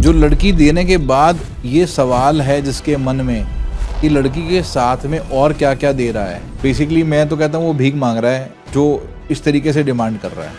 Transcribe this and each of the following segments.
जो लड़की देने के बाद ये सवाल है जिसके मन में कि लड़की के साथ में और क्या क्या दे रहा है। बेसिकली मैं तो कहता हूँ वो भीख मांग रहा है जो इस तरीके से डिमांड कर रहा है।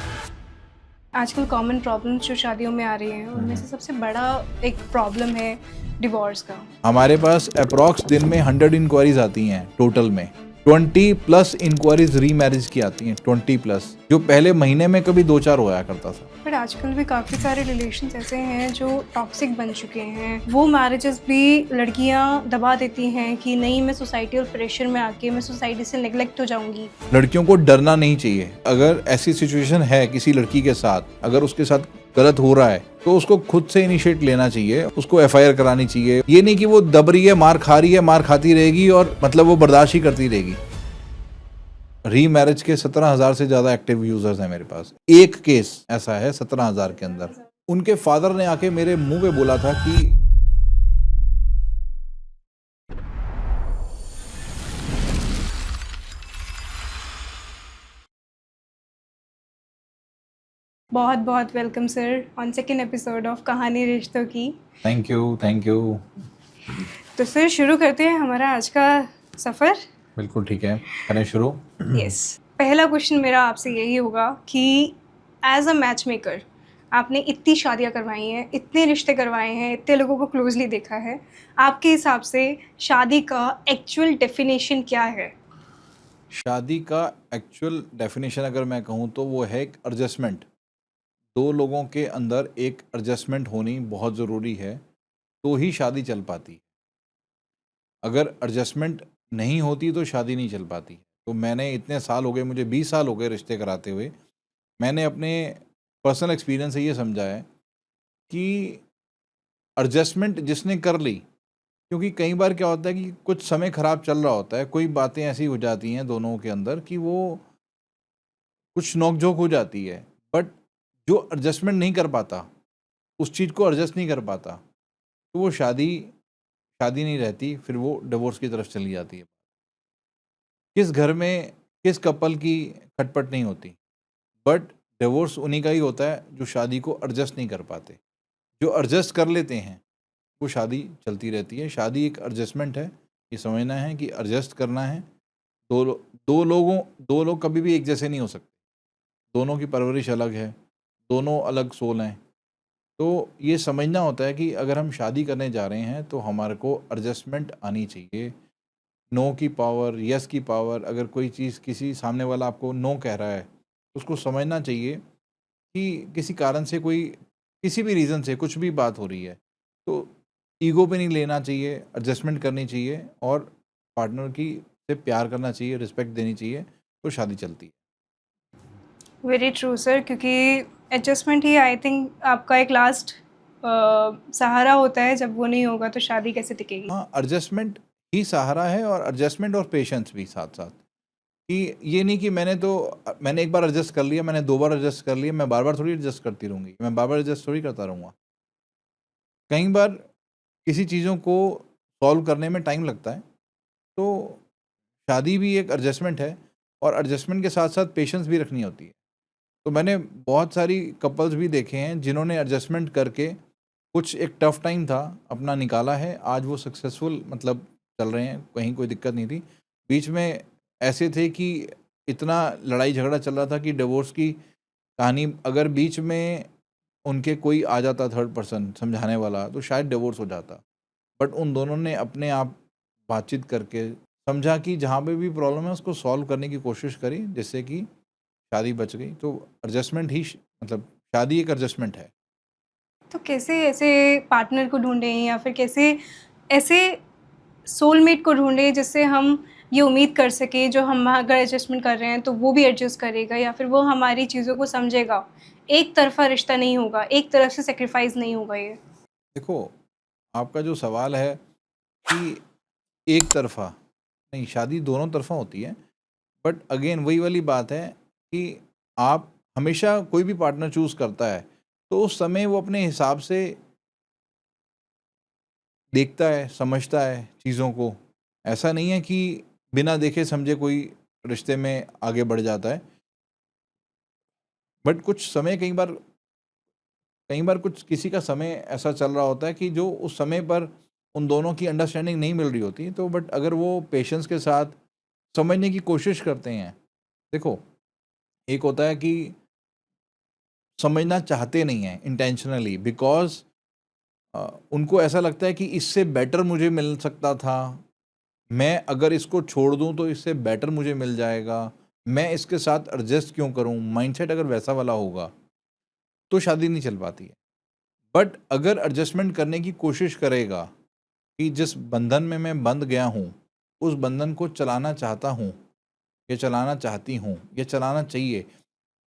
आजकल कॉमन प्रॉब्लम्स जो शादियों में आ रही हैं उनमें से सबसे बड़ा एक प्रॉब्लम है डिवोर्स का। हमारे पास अप्रॉक्स दिन में 100 इंक्वायरीज आती हैं टोटल में। 20 प्लस इंक्वायरीज री मैरिज की आती हैं, 20 प्लस, जो पहले महीने में कभी 2-4 होया करता था। बट आजकल भी काफ़ी सारे रिलेशंस ऐसे हैं जो टॉक्सिक बन चुके हैं। वो मैरिजेस भी लड़कियां दबा देती हैं कि नहीं, मैं सोसाइटी और प्रेशर में आके मैं सोसाइटी से नेग्लेक्ट हो जाऊंगी। लड़कियों को डरना नहीं चाहिए। अगर ऐसी सिचुएशन है किसी लड़की के साथ, अगर उसके साथ गलत हो रहा है तो उसको खुद से इनिशिएट लेना चाहिए, उसको एफआईआर करानी चाहिए। ये नहीं कि वो दब रही है, मार खा रही है, मार खाती रहेगी और मतलब वो बर्दाश्त ही करती रहेगी। री मैरिज के 17,000 से ज्यादा एक्टिव यूजर्स हैं मेरे पास। एक केस ऐसा है 17,000 के अंदर। उनके फादर ने आके मेरे मुंह पे बोला था कि बहुत बहुत welcome sir on second episode of कहानी रिश्तों की। Thank you, thank you. तो सर शुरू करते हैं हमारा आज का सफ़र। बिल्कुल ठीक है, करें शुरू। यस, पहला क्वेश्चन मेरा आपसे यही होगा कि एज अ मैच मेकर आपने इतनी शादियां करवाई हैं, इतने रिश्ते करवाए हैं, इतने लोगों को क्लोजली देखा है, आपके हिसाब से शादी का एक्चुअल डेफिनेशन क्या है? शादी का एक्चुअल डेफिनेशन अगर मैं कहूँ तो वो है एक एडजस्टमेंट। दो लोगों के अंदर एक एडजस्टमेंट होनी बहुत ज़रूरी है, तो ही शादी चल पाती है। अगर एडजस्टमेंट नहीं होती तो शादी नहीं चल पाती। तो मैंने इतने साल हो गए, मुझे 20 साल हो गए रिश्ते कराते हुए। मैंने अपने पर्सनल एक्सपीरियंस से ये समझा है कि एडजस्टमेंट जिसने कर ली, क्योंकि कई बार क्या होता है कि कुछ समय ख़राब चल रहा होता है, कोई बातें ऐसी हो जाती हैं दोनों के अंदर कि वो कुछ नोक-झोंक हो जाती है। बट जो एडजस्टमेंट नहीं कर पाता, उस चीज़ को एडजस्ट नहीं कर पाता, तो वो शादी शादी नहीं रहती, फिर वो डिवोर्स की तरफ चली जाती है। किस घर में किस कपल की खटपट नहीं होती, बट डिवोर्स उन्हीं का ही होता है जो शादी को एडजस्ट नहीं कर पाते। जो एडजस्ट कर लेते हैं वो शादी चलती रहती है। शादी एक एडजस्टमेंट है, ये समझना है कि एडजस्ट करना है। दो लोग कभी भी एक जैसे नहीं हो सकते। दोनों की परवरिश अलग है, दोनों अलग सोल हैं। तो ये समझना होता है कि अगर हम शादी करने जा रहे हैं तो हमारे को एडजस्टमेंट आनी चाहिए। नो की पावर, यस की पावर। अगर कोई चीज़ किसी सामने वाला आपको नो कह रहा है तो उसको समझना चाहिए कि किसी कारण से कोई, किसी भी रीज़न से कुछ भी बात हो रही है, तो ईगो पे नहीं लेना चाहिए, एडजस्टमेंट करनी चाहिए और पार्टनर की से प्यार करना चाहिए, रिस्पेक्ट देनी चाहिए, तो शादी चलती है। वेरी ट्रू सर, क्योंकि एडजस्टमेंट ही आई थिंक आपका एक लास्ट सहारा होता है। जब वो नहीं होगा तो शादी कैसे टिकेगी? हाँ, एडजस्टमेंट ही सहारा है और एडजस्टमेंट और पेशेंस भी साथ-साथ। कि ये नहीं कि मैंने एक बार एडजस्ट कर लिया, मैंने 2 बार एडजस्ट कर लिया, मैं बार-बार थोड़ी एडजस्ट करती रहूँगी, मैं बार-बार एडजस्ट थोड़ी करता रहूँगा। कई बार किसी चीज़ों को सॉल्व करने में टाइम लगता है, तो शादी भी एक एडजस्टमेंट है और एडजस्टमेंट के साथ-साथ पेशेंस भी रखनी होती है। तो मैंने बहुत सारी कपल्स भी देखे हैं जिन्होंने एडजस्टमेंट करके कुछ एक टफ टाइम था अपना निकाला है, आज वो सक्सेसफुल मतलब चल रहे हैं, कहीं कोई दिक्कत नहीं थी। बीच में ऐसे थे कि इतना लड़ाई झगड़ा चल रहा था कि डिवोर्स की कहानी, अगर बीच में उनके कोई आ जाता थर्ड पर्सन समझाने वाला तो शायद डिवोर्स हो जाता। बट उन दोनों ने अपने आप बातचीत करके समझा कि जहाँ पे भी प्रॉब्लम है उसको सॉल्व करने की कोशिश करी, जिससे कि शादी बच गई। तो एडजस्टमेंट ही मतलब शादी एक एडजस्टमेंट है। तो कैसे ऐसे पार्टनर को ढूंढें या फिर कैसे ऐसे सोलमेट को ढूंढें जिससे हम ये उम्मीद कर सकें, जो हम अगर एडजस्टमेंट कर रहे हैं तो वो भी एडजस्ट करेगा या फिर वो हमारी चीज़ों को समझेगा। एक तरफ़ा रिश्ता नहीं होगा, एक तरफ से सैक्रिफाइस नहीं होगा ये। देखो, आपका जो सवाल है कि एक तरफ़ा, नहीं, शादी दोनों तरफ़ा होती है। बट अगेन वही वाली बात है कि आप हमेशा कोई भी पार्टनर चूज़ करता है, तो उस समय वो अपने हिसाब से देखता है, समझता है चीज़ों को। ऐसा नहीं है कि बिना देखे समझे कोई रिश्ते में आगे बढ़ जाता है। बट कुछ समय कई बार कई बार कुछ किसी का समय ऐसा चल रहा होता है कि जो उस समय पर उन दोनों की अंडरस्टैंडिंग नहीं मिल रही होती, तो बट अगर वो पेशेंस के साथ समझने की कोशिश करते हैं, देखो एक होता है कि समझना चाहते नहीं हैं इंटेंशनली, बिकॉज उनको ऐसा लगता है कि इससे बेटर मुझे मिल सकता था, मैं अगर इसको छोड़ दूं तो इससे बेटर मुझे मिल जाएगा, मैं इसके साथ एडजस्ट क्यों करूं, माइंडसेट अगर वैसा वाला होगा तो शादी नहीं चल पाती है। बट अगर एडजस्टमेंट करने की कोशिश करेगा कि जिस बंधन में मैं बंध गया हूँ उस बंधन को चलाना चाहता हूँ या चलाना चाहती हूँ या चलाना चाहिए,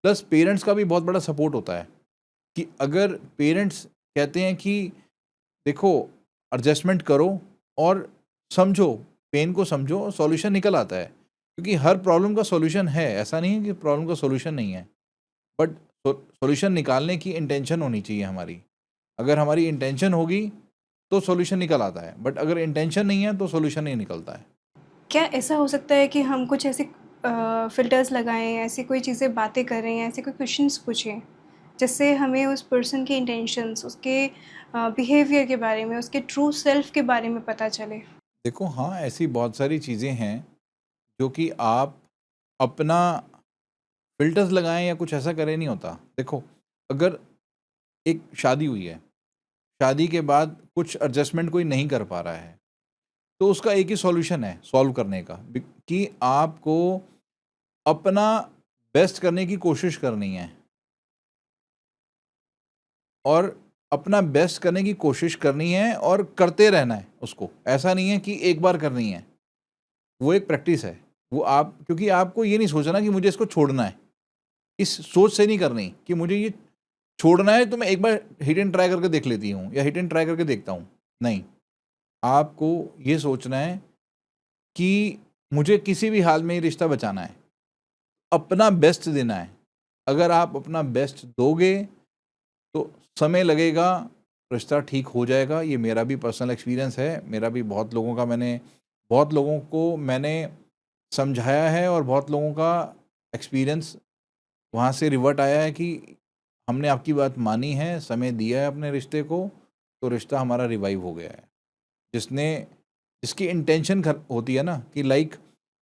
प्लस पेरेंट्स का भी बहुत बड़ा सपोर्ट होता है कि अगर पेरेंट्स कहते हैं कि देखो एडजस्टमेंट करो और समझो, पेन को समझो, सॉल्यूशन निकल आता है, क्योंकि हर प्रॉब्लम का सॉल्यूशन है, ऐसा नहीं है कि प्रॉब्लम का सॉल्यूशन नहीं है, बट सॉल्यूशन निकालने की इंटेंशन होनी चाहिए हमारी। अगर हमारी इंटेंशन होगी तो सॉल्यूशन निकल आता है, बट अगर इंटेंशन नहीं है तो सॉल्यूशन नहीं निकलता है। क्या ऐसा हो सकता है कि हम कुछ ऐसे फ़िल्टर्स लगाएँ, ऐसी कोई चीज़ें बातें करें, ऐसे कोई क्वेश्चंस पूछें, जिससे हमें उस पर्सन के इंटेंशंस, उसके बिहेवियर के बारे में, उसके ट्रू सेल्फ के बारे में पता चले? देखो हाँ, ऐसी बहुत सारी चीज़ें हैं जो कि आप अपना फ़िल्टर्स लगाएँ या कुछ ऐसा करें नहीं होता। देखो, अगर एक शादी हुई है, शादी के बाद कुछ एडजस्टमेंट कोई नहीं कर पा रहा है, तो उसका एक ही सॉल्यूशन है सॉल्व करने का, कि आपको अपना बेस्ट करने की कोशिश करनी है और अपना बेस्ट करने की कोशिश करनी है और करते रहना है उसको। ऐसा नहीं है कि एक बार करनी है, वो एक प्रैक्टिस है। वो आप, क्योंकि आपको ये नहीं सोचना कि मुझे इसको छोड़ना है, इस सोच से नहीं करनी कि मुझे ये छोड़ना है तो मैं एक बार हिट एंड ट्राई करके देख लेती हूँ या हिट एंड ट्राई करके देखता हूँ। नहीं, आपको ये सोचना है कि मुझे किसी भी हाल में ये रिश्ता बचाना है, अपना बेस्ट देना है। अगर आप अपना बेस्ट दोगे तो समय लगेगा, रिश्ता ठीक हो जाएगा। ये मेरा भी पर्सनल एक्सपीरियंस है, मेरा भी बहुत लोगों को मैंने समझाया है और बहुत लोगों का एक्सपीरियंस वहाँ से रिवर्ट आया है कि हमने आपकी बात मानी है, समय दिया है अपने रिश्ते को, तो रिश्ता हमारा रिवाइव हो गया है। जिसने जिसकी इंटेंशन होती है ना कि लाइक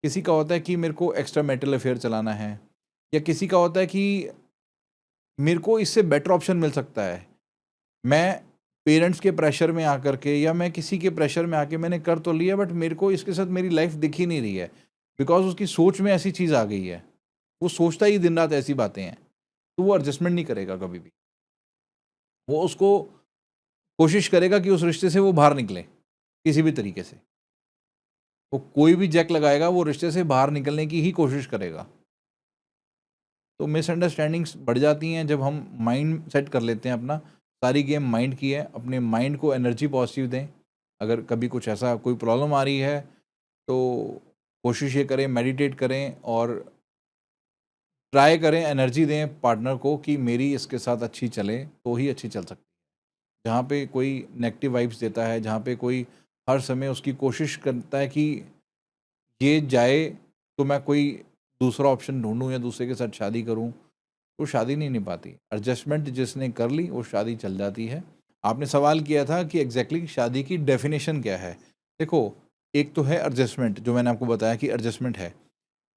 किसी का होता है कि मेरे को एक्स्ट्रा मैरिटल अफेयर चलाना है, या किसी का होता है कि मेरे को इससे बेटर ऑप्शन मिल सकता है, मैं पेरेंट्स के प्रेशर में आकर के या मैं किसी के प्रेशर में आके मैंने कर तो लिया, बट मेरे को इसके साथ मेरी लाइफ दिख ही नहीं रही है, बिकॉज उसकी सोच में ऐसी चीज़ आ गई है, वो सोचता ही दिन रात ऐसी बातें हैं, तो वो एडजस्टमेंट नहीं करेगा कभी भी। वो उसको कोशिश करेगा कि उस रिश्ते से वो बाहर निकले किसी भी तरीके से। वो कोई भी जैक लगाएगा, वो रिश्ते से बाहर निकलने की ही कोशिश करेगा। तो मिसअंडरस्टैंडिंग्स बढ़ जाती हैं जब हम माइंड सेट कर लेते हैं अपना। सारी गेम माइंड की है, अपने माइंड को एनर्जी पॉजिटिव दें। अगर कभी कुछ ऐसा कोई प्रॉब्लम आ रही है तो कोशिश ये करें, मेडिटेट करें और ट्राई करें, एनर्जी दें पार्टनर को कि मेरी इसके साथ अच्छी चले तो ही अच्छी चल सकती है। जहाँ पे कोई नेगेटिव वाइब्स देता है, जहाँ पे कोई हर समय उसकी कोशिश करता है कि ये जाए तो मैं कोई दूसरा ऑप्शन ढूंढूं या दूसरे के साथ शादी करूं, तो शादी नहीं निभाती। एडजस्टमेंट जिसने कर ली वो शादी चल जाती है। आपने सवाल किया था कि एग्जैक्टली शादी की डेफिनेशन क्या है। देखो, एक तो है एडजस्टमेंट, जो मैंने आपको बताया कि एडजस्टमेंट है,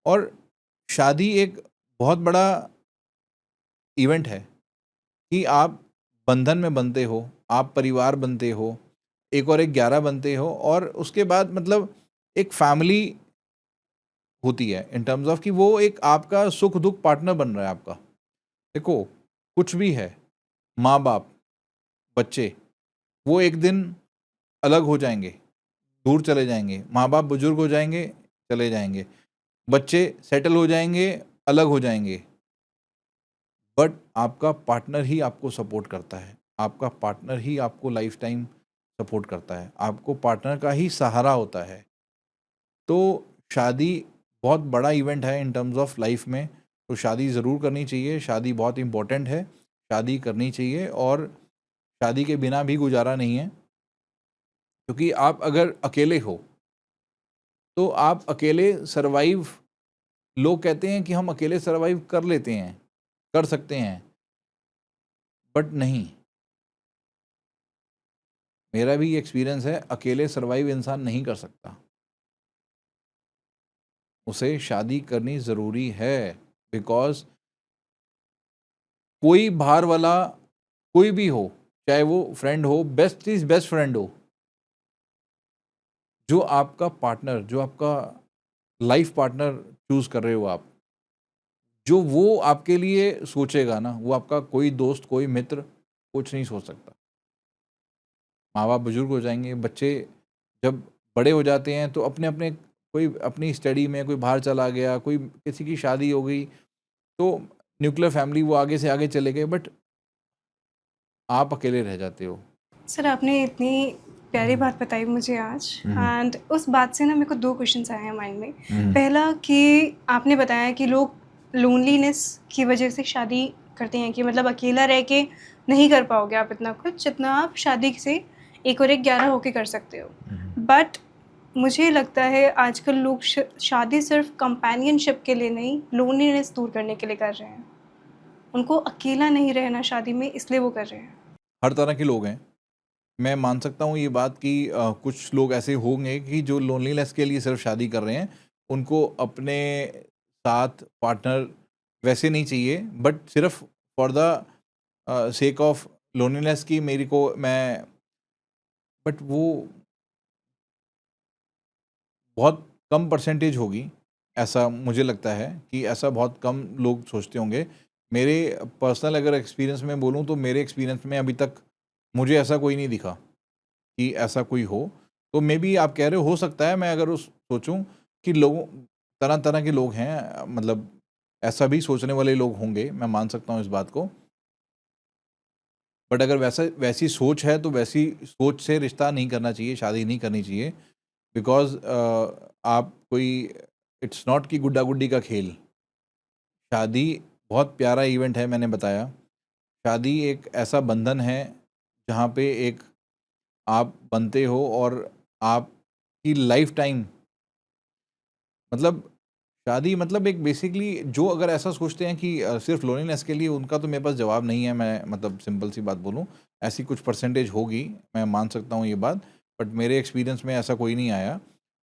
और शादी एक बहुत बड़ा इवेंट है कि आप बंधन में बनते हो, आप परिवार बनते हो, एक और एक 11 बनते हो, और उसके बाद मतलब एक फैमिली होती है इन टर्म्स ऑफ कि वो एक आपका सुख दुख पार्टनर बन रहा है आपका। देखो, कुछ भी है, माँ बाप, बच्चे, वो एक दिन अलग हो जाएंगे, दूर चले जाएंगे, माँ बाप बुजुर्ग हो जाएंगे, चले जाएंगे, बच्चे सेटल हो जाएंगे, अलग हो जाएंगे, बट आपका पार्टनर ही आपको सपोर्ट करता है, आपका पार्टनर ही आपको लाइफ टाइम सपोर्ट करता है, आपको पार्टनर का ही सहारा होता है। तो शादी बहुत बड़ा इवेंट है इन टर्म्स ऑफ लाइफ में, तो शादी ज़रूर करनी चाहिए। शादी बहुत इम्पोर्टेंट है, शादी करनी चाहिए, और शादी के बिना भी गुजारा नहीं है, क्योंकि आप अगर अकेले हो तो आप अकेले सरवाइव, लोग कहते हैं कि हम अकेले सरवाइव कर लेते हैं, कर सकते हैं, बट नहीं, मेरा भी एक्सपीरियंस है, अकेले सर्वाइव इंसान नहीं कर सकता, उसे शादी करनी ज़रूरी है। बिकॉज़ कोई बाहर वाला कोई भी हो, चाहे वो फ्रेंड हो, बेस्ट चीज़ बेस्ट फ्रेंड हो, जो आपका पार्टनर, जो आपका लाइफ पार्टनर चूज़ कर रहे हो आप, जो वो आपके लिए सोचेगा ना, वो आपका कोई दोस्त, कोई मित्र कुछ नहीं सोच सकता। माँ-बाप बुज़ुर्ग हो जाएँगे, बच्चे जब बड़े हो जाते हैं तो अपने-अपने, कोई अपनी स्टडी में, कोई बाहर चला गया, कोई किसी की शादी हो गई, तो न्यूक्लियर फैमिली वो आगे से आगे चले गए, बट आप अकेले रह जाते हो। सर आपने इतनी प्यारी बात बताई मुझे आज, एंड उस बात से ना मेरे को 2 क्वेश्चंस आए हैं माइंड में। पहला कि आपने बताया कि लोग लोनलीनेस की वजह से शादी करते हैं, कि मतलब अकेला रह के नहीं कर पाओगे आप इतना कुछ जितना आप शादी से 1 और 1 11 होके कर सकते हो। बट मुझे लगता है आजकल लोग शादी सिर्फ कंपेनियनशिप के लिए नहीं, लोनलीनेस दूर करने के लिए कर रहे हैं। उनको अकेला नहीं रहना शादी में, इसलिए वो कर रहे हैं। हर तरह के लोग हैं। मैं मान सकता हूँ ये बात कि कुछ लोग ऐसे होंगे कि जो लोनलीनेस के लिए सिर्फ शादी कर रहे हैं, उनको अपने साथ पार्टनर वैसे नहीं चाहिए, बट सिर्फ for the sake of loneliness की मेरे को मैं, बट वो बहुत कम परसेंटेज होगी, ऐसा मुझे लगता है कि ऐसा बहुत कम लोग सोचते होंगे। मेरे पर्सनल अगर एक्सपीरियंस में बोलूँ तो मेरे एक्सपीरियंस में अभी तक मुझे ऐसा कोई नहीं दिखा कि ऐसा कोई हो। तो मे बी आप कह रहे हो सकता है, मैं अगर उस सोचूं कि लोगों तरह तरह के लोग हैं, मतलब ऐसा भी सोचने वाले लोग होंगे, मैं मान सकता हूँ इस बात को। बट अगर वैसी सोच है तो वैसी सोच से रिश्ता नहीं करना चाहिए, शादी नहीं करनी चाहिए। बिकॉज आप कोई, इट्स नॉट कि गुड्डा गुड्डी का खेल। शादी बहुत प्यारा इवेंट है, मैंने बताया। शादी एक ऐसा बंधन है जहाँ पे एक आप बनते हो और आपकी लाइफ टाइम, मतलब शादी मतलब एक बेसिकली, जो अगर ऐसा सोचते हैं कि सिर्फ लोनलीनेस के लिए, उनका तो मेरे पास जवाब नहीं है। मैं मतलब सिंपल सी बात बोलूँ, ऐसी कुछ परसेंटेज होगी, मैं मान सकता हूँ ये बात, बट मेरे एक्सपीरियंस में ऐसा कोई नहीं आया।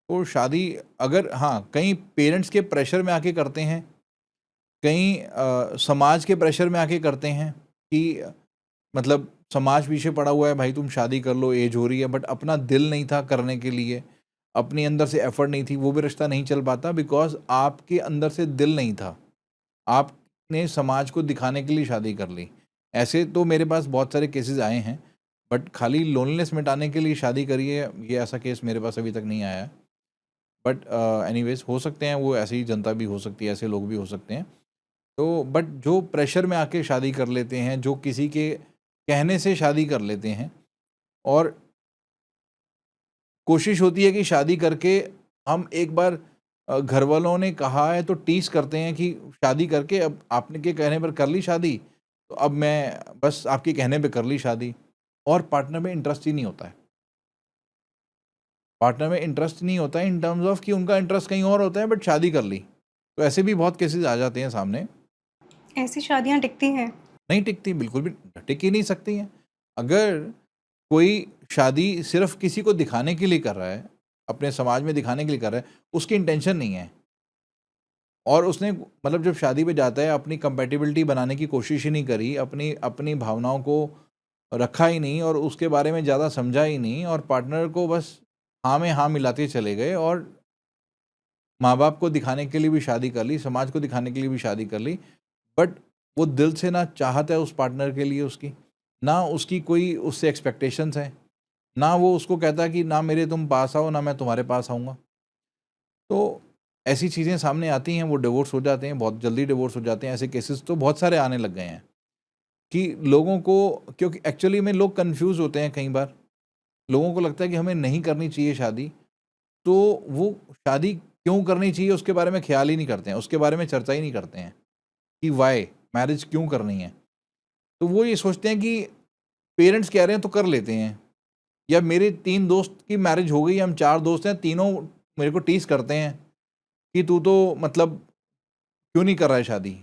तो शादी अगर, हाँ, कहीं पेरेंट्स के प्रेशर में आके करते हैं, कहीं समाज के प्रेशर में आके करते हैं कि मतलब समाज पीछे पड़ा हुआ है, भाई तुम शादी कर लो, एज हो रही है, बट अपना दिल नहीं था करने के लिए, अपनी अंदर से एफर्ट नहीं थी, वो भी रिश्ता नहीं चल पाता बिकॉज आपके अंदर से दिल नहीं था। आपने समाज को दिखाने के लिए शादी कर ली। ऐसे तो मेरे पास बहुत सारे केसेस आए हैं, बट खाली लोनलीनेस मिटाने के लिए शादी करिए, ये ऐसा केस मेरे पास अभी तक नहीं आया। बट एनीवेज, हो सकते हैं, वो ऐसी जनता भी हो सकती है, ऐसे लोग भी हो सकते हैं। तो बट जो प्रेशर में आके शादी कर लेते हैं, जो किसी के कहने से शादी कर लेते हैं, और कोशिश होती है कि शादी करके हम एक बार, घर वालों ने कहा है तो टीस करते हैं कि शादी करके अब आपने के कहने पर कर ली शादी, तो अब मैं बस आपके कहने पे कर ली शादी, और पार्टनर में इंटरेस्ट ही नहीं होता है। पार्टनर में इंटरेस्ट नहीं होता है इन टर्म्स ऑफ कि उनका इंटरेस्ट कहीं और होता है, बट शादी कर ली। तो ऐसे भी बहुत केसेस आ जाते हैं सामने। ऐसी शादियाँ टिकती हैं। नहीं टिकती, बिल्कुल भी टिक ही नहीं सकती हैं। अगर कोई शादी सिर्फ किसी को दिखाने के लिए कर रहा है, अपने समाज में दिखाने के लिए कर रहा है, उसकी इंटेंशन नहीं है, और उसने मतलब जब शादी पे जाता है अपनी कंपैटिबिलिटी बनाने की कोशिश ही नहीं करी, अपनी अपनी भावनाओं को रखा ही नहीं, और उसके बारे में ज़्यादा समझा ही नहीं, और पार्टनर को बस हाँ में हाँ मिलाते चले गए, और माँ बाप को दिखाने के लिए भी शादी कर ली, समाज को दिखाने के लिए भी शादी कर ली, बट वो दिल से ना चाहत है उस पार्टनर के लिए उसकी, ना उसकी कोई उससे एक्सपेक्टेशंस हैं, ना वो उसको कहता कि ना मेरे तुम पास आओ, ना मैं तुम्हारे पास आऊँगा। तो ऐसी चीज़ें सामने आती हैं, वो डिवोर्स हो जाते हैं, बहुत जल्दी डिवोर्स हो जाते हैं। ऐसे केसेस तो बहुत सारे आने लग गए हैं कि लोगों को, क्योंकि एक्चुअली में लोग कंफ्यूज होते हैं कई बार। लोगों को लगता है कि हमें नहीं करनी चाहिए शादी, तो वो शादी क्यों करनी चाहिए उसके बारे में ख्याल ही नहीं करते हैं, उसके बारे में चर्चा ही नहीं करते हैं कि वाई मैरिज क्यों करनी है। तो वो ये सोचते हैं कि पेरेंट्स कह रहे हैं तो कर लेते हैं, या मेरे 3 दोस्त की मैरिज हो गई, हम 4 दोस्त हैं, तीनों मेरे को टीस करते हैं कि तू तो मतलब क्यों नहीं कर रहा है शादी,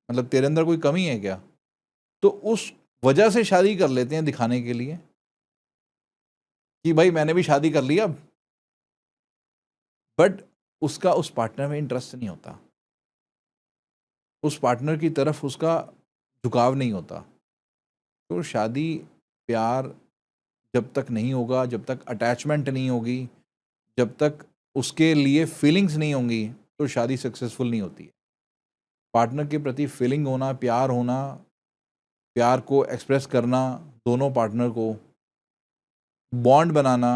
मतलब तेरे अंदर कोई कमी है क्या? तो उस वजह से शादी कर लेते हैं दिखाने के लिए। कि भाई मैंने भी शादी कर ली अब, बट उसका उस पार्टनर में इंटरेस्ट नहीं होता, उस पार्टनर की तरफ उसका झुकाव नहीं होता। तो शादी, प्यार जब तक नहीं होगा, जब तक अटैचमेंट नहीं होगी, जब तक उसके लिए फीलिंग्स नहीं होंगी, तो शादी सक्सेसफुल नहीं होती है। पार्टनर के प्रति फीलिंग होना, प्यार होना, प्यार को एक्सप्रेस करना, दोनों पार्टनर को बॉन्ड बनाना,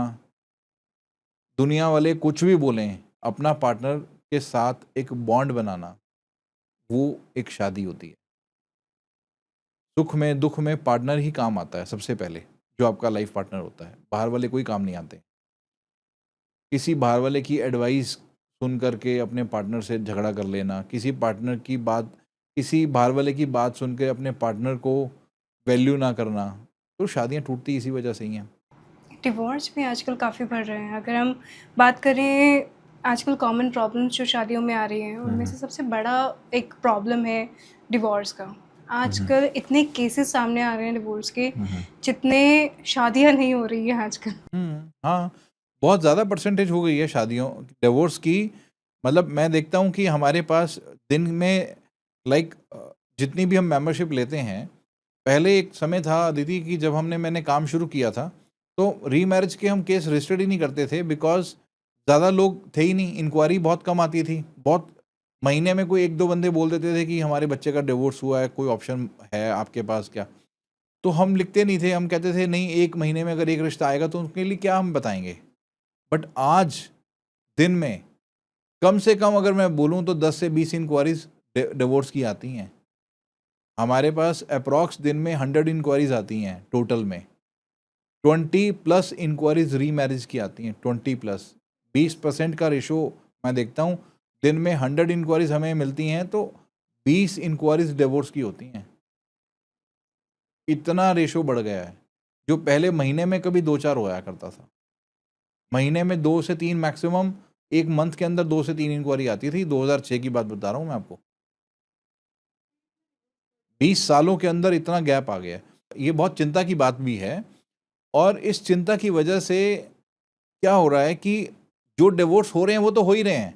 दुनिया वाले कुछ भी बोलें, अपना पार्टनर के साथ एक बॉन्ड बनाना, वो एक शादी होती है। सुख में दुख में पार्टनर ही काम आता है सबसे पहले, जो आपका लाइफ पार्टनर होता है, बाहर वाले कोई काम नहीं आते। किसी बाहर वाले की एडवाइस सुन करके अपने पार्टनर से झगड़ा कर लेना, किसी बाहर वाले की बात सुन के अपने पार्टनर को वैल्यू ना करना, तो शादियां टूटती इसी वजह से ही हैं। डिवोर्स भी आजकल काफ़ी बढ़ रहे हैं। अगर हम बात करें आजकल कॉमन प्रॉब्लम्स जो शादियों में आ रही हैं, उनमें से सबसे बड़ा एक प्रॉब्लम है डिवोर्स का। आजकल इतने केसेस सामने आ रहे हैं डिवोर्स के, जितने शादियां नहीं हो रही हैं आजकल। हाँ, बहुत ज़्यादा परसेंटेज हो गई है शादियों डिवोर्स की। मतलब मैं देखता हूँ कि हमारे पास दिन में लाइक जितनी भी हम मेंबरशिप लेते हैं, पहले एक समय था दीदी कि जब मैंने काम शुरू किया था, तो रीमैरिज के हम केस रजिस्टर्ड ही नहीं करते थे, बिकॉज़ ज़्यादा लोग थे ही नहीं, इंक्वायरी बहुत कम आती थी। बहुत महीने में कोई 1-2 बंदे बोल देते थे कि हमारे बच्चे का डिवोर्स हुआ है, कोई ऑप्शन है आपके पास क्या? तो हम लिखते नहीं थे, हम कहते थे नहीं, 1 महीने में अगर एक रिश्ता आएगा तो उसके लिए क्या हम बताएँगे? बट आज दिन में कम से कम अगर मैं बोलूँ तो 10 से 20 इंक्वायरीज़ डिवोर्स की आती हैं। हमारे पास अप्रॉक्स दिन में 100 इंक्वायरीज़ आती हैं टोटल में। 20 प्लस इंक्वायरीज़ रीमैरिज की आती हैं, 20 प्लस। 20% का रेशो मैं देखता हूँ, दिन में 100 इंक्वायरीज़ हमें मिलती हैं तो 20 इंक्वायरीज़ डिवोर्स की होती हैं। इतना रेशो बढ़ गया है, जो पहले महीने में कभी 2-4 होया करता था। महीने में 2 से 3 मैक्सिमम, 1 मंथ के अंदर 2 से 3 इंक्वायरी आती थी। 2006 की बात बता रहा हूँ मैं आपको। 20 सालों के अंदर इतना गैप आ गया है। ये बहुत चिंता की बात भी है, और इस चिंता की वजह से क्या हो रहा है कि जो डिवोर्स हो रहे हैं वो तो हो ही रहे हैं।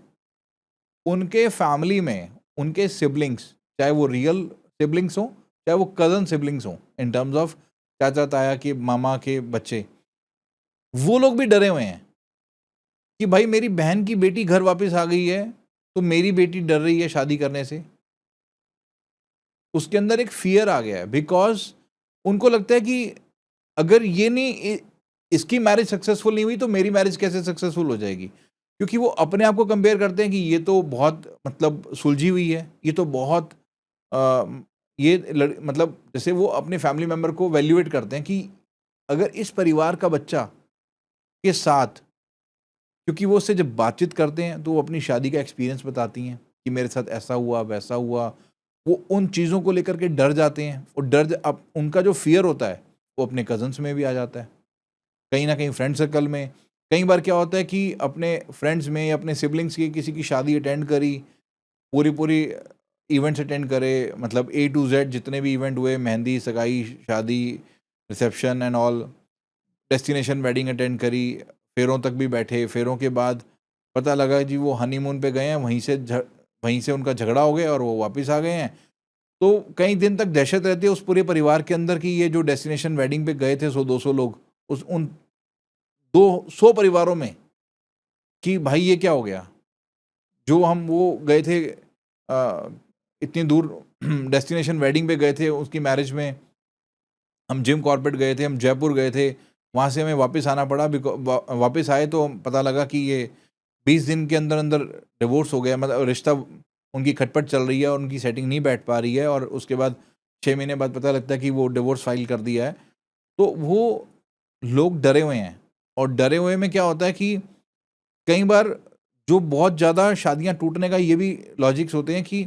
उनके फैमिली में उनके सिबलिंग्स, चाहे वो रियल सिबलिंग्स हों, चाहे वो कज़न सिबलिंग्स हों, इन टर्म्स ऑफ चाचा-ताया के, मामा के बच्चे, वो लोग भी डरे हुए हैं कि भाई मेरी बहन की बेटी घर वापस आ गई है, तो मेरी बेटी डर रही है शादी करने से। उसके अंदर एक फ़ियर आ गया है, बिकॉज़ उनको लगता है कि अगर ये नहीं इसकी मैरिज सक्सेसफुल नहीं हुई तो मेरी मैरिज कैसे सक्सेसफुल हो जाएगी? क्योंकि वो अपने आप को कंपेयर करते हैं कि ये तो बहुत मतलब सुलझी हुई है, ये तो बहुत मतलब जैसे वो अपने फैमिली मेंबर को वैल्यूएट करते हैं कि अगर इस परिवार का बच्चा के साथ, क्योंकि वो उससे जब बातचीत करते हैं तो वो अपनी शादी का एक्सपीरियंस बताती हैं कि मेरे साथ ऐसा हुआ, वैसा हुआ। वो उन चीज़ों को लेकर के डर जाते हैं, और अब उनका जो फ़ियर होता है, वो अपने कज़न्स में भी आ जाता है। कहीं न कहीं फ्रेंड सर्कल में, कई बार क्या होता है कि अपने फ्रेंड्स में या अपने सिबलिंग्स की किसी की शादी अटेंड करी, पूरी-पूरी इवेंट्स अटेंड करे, मतलब ए टू ज़ेड जितने भी इवेंट हुए, मेहंदी, सगाई, शादी, reception and all, destination wedding attend करी, फेरों तक भी बैठे। फेरों के बाद पता लगा जी वो हनीमून पे गए हैं, वहीं से उनका झगड़ा हो गया और वो वापस आ गए हैं। तो कई दिन तक दहशत रहती है उस पूरे परिवार के अंदर कि ये जो डेस्टिनेशन वेडिंग पे गए थे 100-200 लोग, उस उन 200 परिवारों में, कि भाई ये क्या हो गया? जो हम वो गए थे इतनी दूर डेस्टिनेशन वेडिंग पे गए थे, उसकी मैरिज में हम जिम कॉर्बेट गए थे, हम जयपुर गए थे, वहाँ से हमें वापस आना पड़ा। वापस आए तो पता लगा कि ये 20 दिन के अंदर अंदर डिवोर्स हो गया, मतलब रिश्ता, उनकी खटपट चल रही है और उनकी सेटिंग नहीं बैठ पा रही है, और उसके बाद 6 महीने बाद पता लगता है कि वो डिवोर्स फाइल कर दिया है। तो वो लोग डरे हुए हैं, और डरे हुए में क्या होता है कि कई बार जो बहुत ज़्यादा शादियां टूटने का ये भी लॉजिक्स होते हैं कि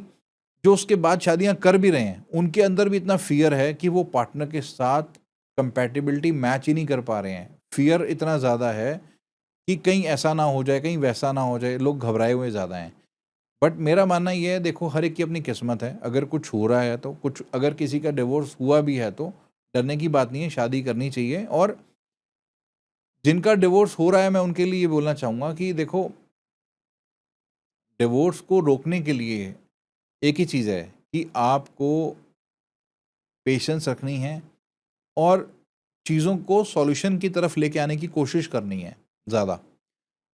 जो उसके बाद शादियां कर भी रहे हैं, उनके अंदर भी इतना फियर है कि वो पार्टनर के साथ कंपैटिबिलिटी मैच ही नहीं कर पा रहे हैं। फियर इतना ज़्यादा है कि कहीं ऐसा ना हो जाए, कहीं वैसा ना हो जाए, लोग घबराए हुए ज़्यादा हैं। बट मेरा मानना ये है, देखो हर एक की अपनी किस्मत है। अगर कुछ हो रहा है तो कुछ, अगर किसी का डिवोर्स हुआ भी है तो डरने की बात नहीं है, शादी करनी चाहिए। और जिनका डिवोर्स हो रहा है मैं उनके लिए ये बोलना चाहूँगा कि देखो, डिवोर्स को रोकने के लिए एक ही चीज़ है कि आपको पेशेंस रखनी है और चीज़ों को सॉल्यूशन की तरफ लेके आने की कोशिश करनी है ज़्यादा।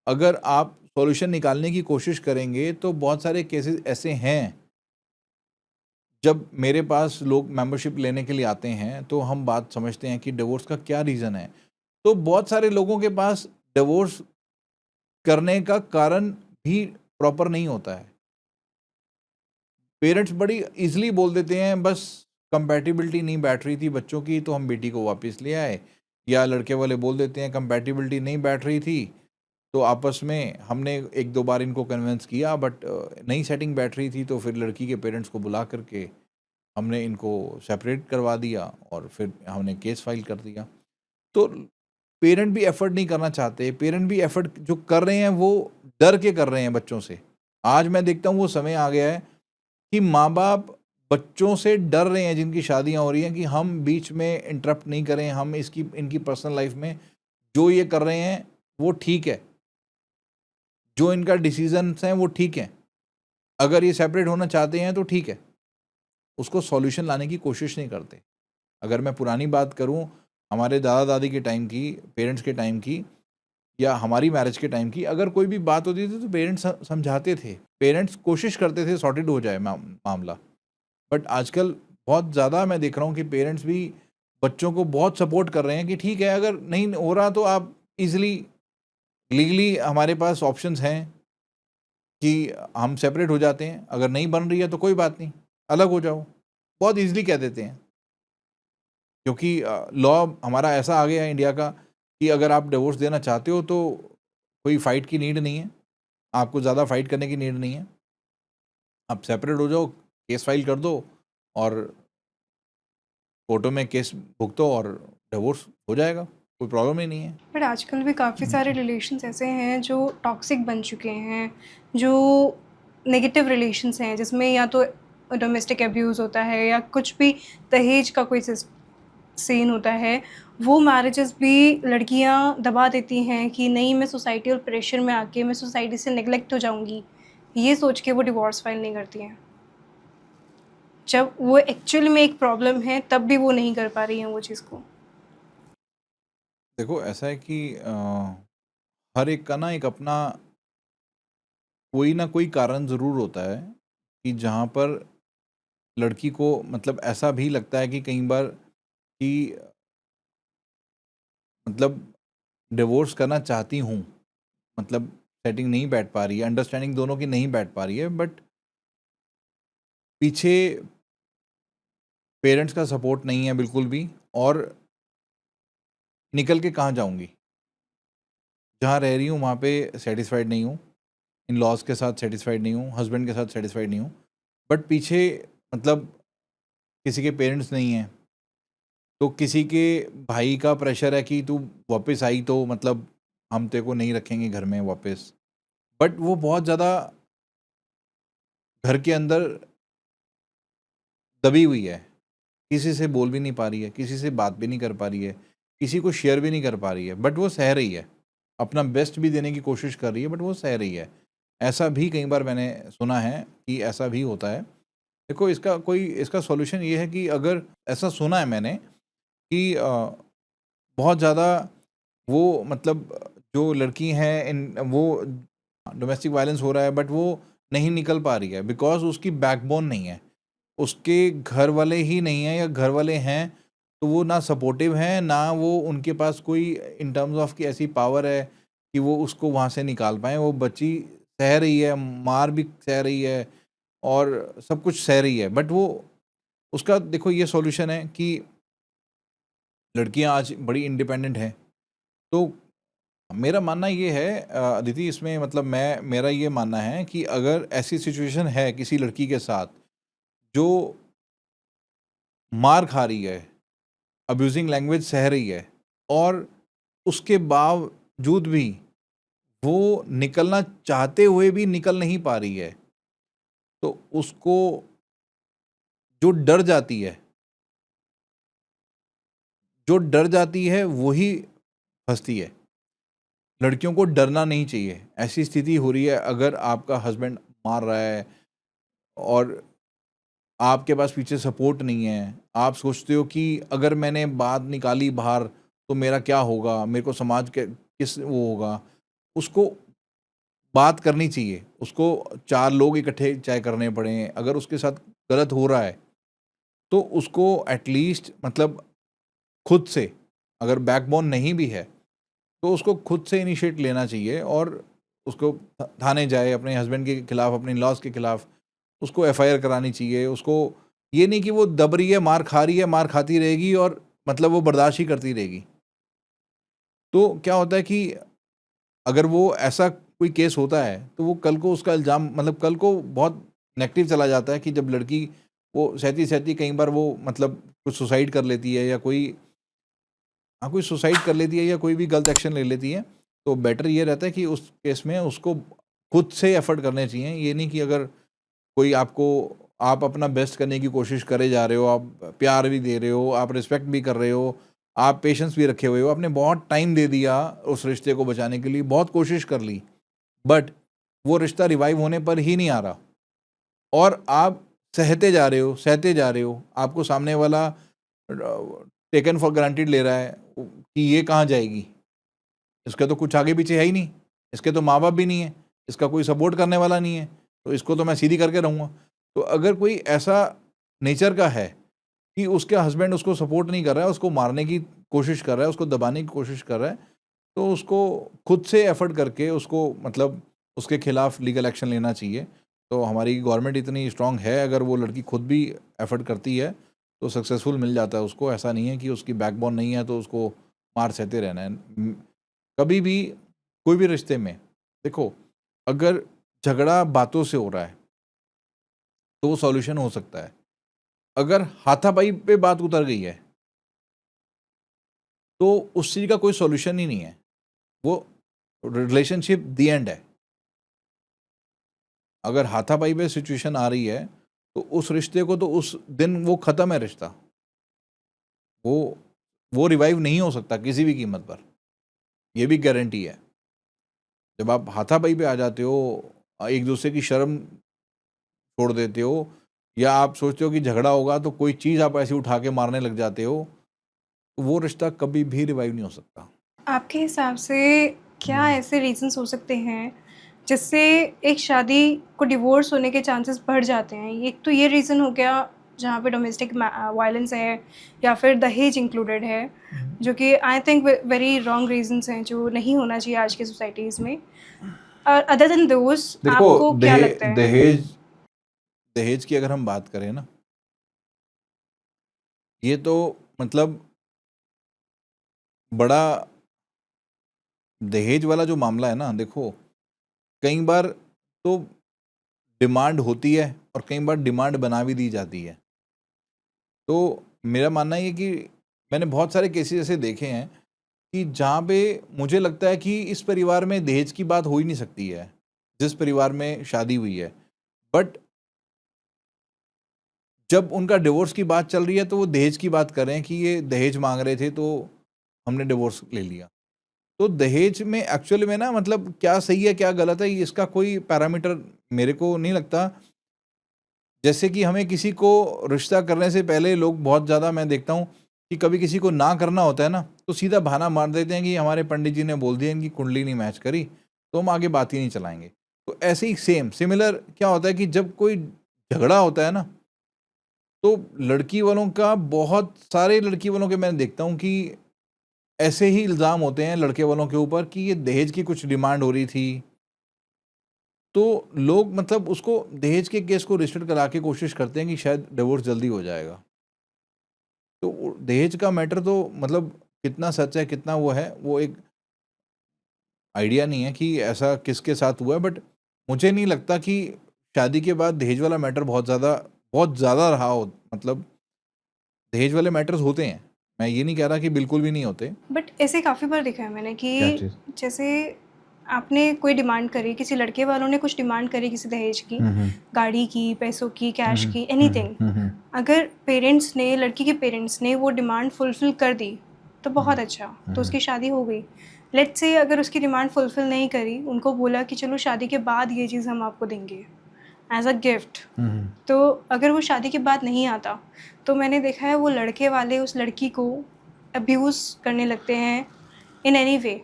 अगर आप सॉल्यूशन निकालने की कोशिश करेंगे तो बहुत सारे केसेस ऐसे हैं, जब मेरे पास लोग मेंबरशिप लेने के लिए आते हैं तो हम बात समझते हैं कि डिवोर्स का क्या रीज़न है। तो बहुत सारे लोगों के पास डिवोर्स करने का कारण भी प्रॉपर नहीं होता है। पेरेंट्स बड़ी ईज़िली बोल देते हैं, बस कंपैटिबिलिटी नहीं बैठ रही थी बच्चों की तो हम बेटी को वापस ले आए, या लड़के वाले बोल देते हैं कंपैटिबिलिटी नहीं बैठ रही थी तो आपस में हमने 1-2 बार इनको कन्विंस किया, बट नई सेटिंग बैठ रही थी तो फिर लड़की के पेरेंट्स को बुला करके हमने इनको सेपरेट करवा दिया और फिर हमने केस फाइल कर दिया। तो पेरेंट भी एफर्ट नहीं करना चाहते, पेरेंट भी एफर्ट जो कर रहे हैं वो डर के कर रहे हैं बच्चों से। आज मैं देखता हूँ वो समय आ गया है कि माँ-बाप बच्चों से डर रहे हैं जिनकी शादियाँ हो रही हैं कि हम बीच में इंटरप्ट नहीं करें, हम इनकी पर्सनल लाइफ में जो ये कर रहे हैं वो ठीक है, जो इनका डिसीजंस हैं वो ठीक हैं। अगर ये सेपरेट होना चाहते हैं तो ठीक है, उसको सॉल्यूशन लाने की कोशिश नहीं करते। अगर मैं पुरानी बात करूँ, हमारे दादा-दादी के टाइम की, पेरेंट्स के टाइम की या हमारी मैरिज के टाइम की, अगर कोई भी बात होती थी तो पेरेंट्स समझाते थे। पेरेंट्स कोशिश करते थे सॉर्टेड हो जाए मामला। बट आजकल बहुत ज़्यादा मैं देख रहा हूँ कि पेरेंट्स भी बच्चों को बहुत सपोर्ट कर रहे हैं कि ठीक है, अगर नहीं हो रहा तो आप ईज़िली लीगली हमारे पास ऑप्शंस हैं कि हम सेपरेट हो जाते हैं। अगर नहीं बन रही है तो कोई बात नहीं, अलग हो जाओ। बहुत ईज़िली कह देते हैं। क्योंकि लॉ हमारा ऐसा आ गया है इंडिया का कि अगर आप डिवोर्स देना चाहते हो तो कोई फ़ाइट की नीड नहीं है, आपको ज़्यादा फ़ाइट करने की नीड नहीं है। आप सेपरेट हो जाओ, केस फाइल कर दो और कोर्टों में केस भुगतो और डिवोर्स हो जाएगा, कोई प्रॉब्लम ही नहीं है। बट आजकल भी काफ़ी सारे रिलेशंस ऐसे हैं जो टॉक्सिक बन चुके हैं, जो नेगेटिव रिलेशंस हैं, जिसमें या तो डोमेस्टिक अब्यूज़ होता है या कुछ भी दहेज का कोई सीन होता है। वो मैरिजेस भी लड़कियां दबा देती हैं कि नहीं, मैं सोसाइटल प्रेशर में आके मैं सोसाइटी से नेग्लेक्ट हो जाऊंगी, ये सोच के वो डिवोर्स फाइल नहीं करती हैं। जब वो एक्चुअल में एक प्रॉब्लम है तब भी वो नहीं कर पा रही हैं वो चीज़ को। देखो ऐसा है कि हर एक का ना एक अपना कोई ना कोई कारण ज़रूर होता है कि जहाँ पर लड़की को मतलब ऐसा भी लगता है कि कई बार कि मतलब डिवोर्स करना चाहती हूँ, मतलब सेटिंग नहीं बैठ पा रही है, अंडरस्टैंडिंग दोनों की नहीं बैठ पा रही है, बट पीछे पेरेंट्स का सपोर्ट नहीं है बिल्कुल भी, और निकल के कहाँ जाऊँगी? जहाँ रह रही हूँ वहाँ पे सैटिस्फाइड नहीं हूँ, इन-लॉज़ के साथ सैटिस्फाइड नहीं हूँ, हस्बैंड के साथ सैटिस्फाइड नहीं हूँ, बट पीछे मतलब किसी के पेरेंट्स नहीं हैं, तो किसी के भाई का प्रेशर है कि तू वापस आई तो मतलब हम तेरे को नहीं रखेंगे घर में वापस। बट वो बहुत ज़्यादा घर के अंदर दबी हुई है, किसी से बोल भी नहीं पा रही है, किसी से बात भी नहीं कर पा रही है, किसी को शेयर भी नहीं कर पा रही है, बट वो सह रही है। अपना बेस्ट भी देने की कोशिश कर रही है, बट वो सह रही है। ऐसा भी कई बार मैंने सुना है कि ऐसा भी होता है। देखो इसका सॉल्यूशन ये है कि अगर ऐसा सुना है मैंने कि बहुत ज़्यादा वो मतलब जो लड़की हैं इन वो डोमेस्टिक वायलेंस हो रहा है बट वो नहीं निकल पा रही है बिकॉज़ उसकी बैकबोन नहीं है। उसके घर वाले ही नहीं हैं, या घर वाले हैं तो वो ना सपोर्टिव हैं, ना वो उनके पास कोई इन टर्म्स ऑफ की ऐसी पावर है कि वो उसको वहाँ से निकाल पाएँ। वो बच्ची सह रही है, मार भी सह रही है और सब कुछ सह रही है। बट वो उसका देखो ये सॉल्यूशन है कि लड़कियाँ आज बड़ी इंडिपेंडेंट हैं। तो मेरा मानना ये है अदिति, इसमें मतलब मैं मेरा ये मानना है कि अगर ऐसी सिचुएशन है किसी लड़की के साथ जो मार खा रही है, अब्यूजिंग लैंग्वेज सह रही है और उसके बावजूद भी वो निकलना चाहते हुए भी निकल नहीं पा रही है, तो उसको जो डर जाती है, जो डर जाती है वही फंसती है। लड़कियों को डरना नहीं चाहिए। ऐसी स्थिति हो रही है, अगर आपका हस्बैंड मार रहा है और आपके पास पीछे सपोर्ट नहीं है, आप सोचते हो कि अगर मैंने बात निकाली बाहर तो मेरा क्या होगा, मेरे को समाज के किस वो होगा, उसको बात करनी चाहिए। उसको 4 लोग इकट्ठे चाहे करने पड़ें, अगर उसके साथ गलत हो रहा है तो उसको एटलीस्ट मतलब खुद से, अगर बैकबोन नहीं भी है तो उसको खुद से इनिशिएट लेना चाहिए और उसको थाने जाए, अपने हस्बैंड के खिलाफ, अपने लॉज के खिलाफ उसको एफआईआर करानी चाहिए। उसको ये नहीं कि वो दब रही है, मार खा रही है, मार खाती रहेगी और मतलब वो बर्दाश्त ही करती रहेगी। तो क्या होता है कि अगर वो ऐसा कोई केस होता है तो वो कल को उसका इल्ज़ाम मतलब कल को बहुत नेगेटिव चला जाता है कि जब लड़की वो सहती-सहती कई बार वो मतलब कुछ सुसाइड कर लेती है या कोई कोई सुसाइड कर लेती है या कोई भी गलत एक्शन ले लेती है, तो बेटर ये रहता है कि उस केस में उसको खुद से एफर्ट करने चाहिए। ये नहीं कि अगर कोई आपको आप अपना बेस्ट करने की कोशिश करे जा रहे हो, आप प्यार भी दे रहे हो, आप रिस्पेक्ट भी कर रहे हो, आप पेशेंस भी रखे हुए हो, आपने बहुत टाइम दे दिया उस रिश्ते को बचाने के लिए, बहुत कोशिश कर ली, बट वो रिश्ता रिवाइव होने पर ही नहीं आ रहा और आप सहते जा रहे हो, आपको सामने वाला टेकन फॉर ग्रांटेड ले रहा है कि ये कहाँ जाएगी, इसका तो कुछ आगे पीछे है ही नहीं, इसके तो माँ बाप भी नहीं है, इसका कोई सपोर्ट करने वाला नहीं है, तो इसको तो मैं सीधी करके रहूँगा। तो अगर कोई ऐसा नेचर का है कि उसके हस्बैंड उसको सपोर्ट नहीं कर रहा है, उसको मारने की कोशिश कर रहा है, उसको दबाने की कोशिश कर रहा है, तो उसको खुद से एफर्ट करके उसको मतलब उसके खिलाफ लीगल एक्शन लेना चाहिए। तो हमारी गवर्नमेंट इतनी स्ट्रांग है, अगर वो लड़की खुद भी एफर्ट करती है तो सक्सेसफुल मिल जाता है उसको। ऐसा नहीं है कि उसकी बैकबोन नहीं है तो उसको मार सहते रहना है। कभी भी कोई भी रिश्ते में देखो, अगर झगड़ा बातों से हो रहा है तो वो सॉल्यूशन हो सकता है। अगर हाथापाई पे बात उतर गई है तो उस चीज़ का कोई सॉल्यूशन ही नहीं है, वो रिलेशनशिप दी एंड है। अगर हाथापाई पे सिचुएशन आ रही है तो उस रिश्ते को तो उस दिन वो ख़त्म है रिश्ता। वो वो रिवाइव नहीं हो सकता किसी भी कीमत पर, ये भी गारंटी है। जब आप हाथापाई पे आ जाते हो, एक दूसरे की शर्म छोड़ देते हो या आप सोचते हो कि झगड़ा होगा तो कोई चीज़ आप ऐसी उठा के मारने लग जाते हो, तो वो रिश्ता कभी भी रिवाइव नहीं हो सकता। आपके हिसाब से क्या ऐसे रीज़न्स हो सकते हैं जिससे एक शादी को डिवोर्स होने के चांसेस बढ़ जाते हैं? एक तो ये रीज़न हो गया जहाँ पे डोमेस्टिक वायलेंस है या फिर दहेज इंक्लूडेड है, जो कि I think very wrong reasons हैं जो नहीं होना चाहिए आज की सोसाइटीज़ में। अदर देन दोज़ देखो, आपको क्या लगता है? दहेज दहेज की अगर हम बात करें ना, ये तो मतलब बड़ा दहेज वाला जो मामला है ना, देखो कई बार तो डिमांड होती है और कई बार डिमांड बना भी दी जाती है। तो मेरा मानना ये है कि मैंने बहुत सारे केसेस ऐसे देखे हैं कि जहाँ पे मुझे लगता है कि इस परिवार में दहेज की बात हो ही नहीं सकती है, जिस परिवार में शादी हुई है। बट जब उनका डिवोर्स की बात चल रही है तो वो दहेज की बात कर रहे हैं कि ये दहेज माँग रहे थे तो हमने डिवोर्स ले लिया। तो दहेज में एक्चुअल में ना मतलब क्या सही है, क्या गलत है, इसका कोई पैरामीटर मेरे को नहीं लगता। जैसे कि हमें किसी को रिश्ता करने से पहले लोग बहुत ज़्यादा मैं देखता हूँ कि कभी किसी को ना करना होता है ना, तो सीधा बहाना मार देते हैं कि हमारे पंडित जी ने बोल दिया इनकी कुंडली नहीं मैच करी, तो हम आगे बात ही नहीं चलाएँगे। तो ऐसे ही सिमिलर क्या होता है कि जब कोई झगड़ा होता है ना, तो लड़की वालों का बहुत सारे लड़की वालों के मैंने देखता हूँ कि ऐसे ही इल्ज़ाम होते हैं लड़के वालों के ऊपर कि ये दहेज की कुछ डिमांड हो रही थी। तो लोग मतलब उसको दहेज के केस को रजिस्टर करा के कोशिश करते हैं कि शायद डिवोर्स जल्दी हो जाएगा। तो दहेज का मैटर तो मतलब कितना सच है, कितना वो है, वो एक आइडिया नहीं है कि ऐसा किसके साथ हुआ है। बट मुझे नहीं लगता कि शादी के बाद दहेज वाला मैटर बहुत ज़्यादा रहा हो। मतलब दहेज वाले मैटर्स होते हैं, मैं ये नहीं कह रहा कि बिल्कुल भी नहीं होते। बट ऐसे काफ़ी बार देखा है मैंने क्या कि चीज़? जैसे आपने कोई डिमांड करी, किसी लड़के वालों ने कुछ डिमांड करी किसी दहेज की, गाड़ी की, पैसों की, कैश की, एनीथिंग। अगर पेरेंट्स ने, लड़की के पेरेंट्स ने वो डिमांड फुलफ़िल कर दी, तो बहुत अच्छा, तो उसकी शादी हो गई। लेट्स से अगर उसकी डिमांड फुलफ़िल नहीं करी, उनको बोला कि चलो शादी के बाद ये चीज़ हम आपको देंगे एज़ अ गिफ्ट। तो अगर वो शादी के बाद नहीं आता, तो मैंने देखा है वो लड़के वाले उस लड़की को अब्यूज़ करने लगते हैं इन एनी वे।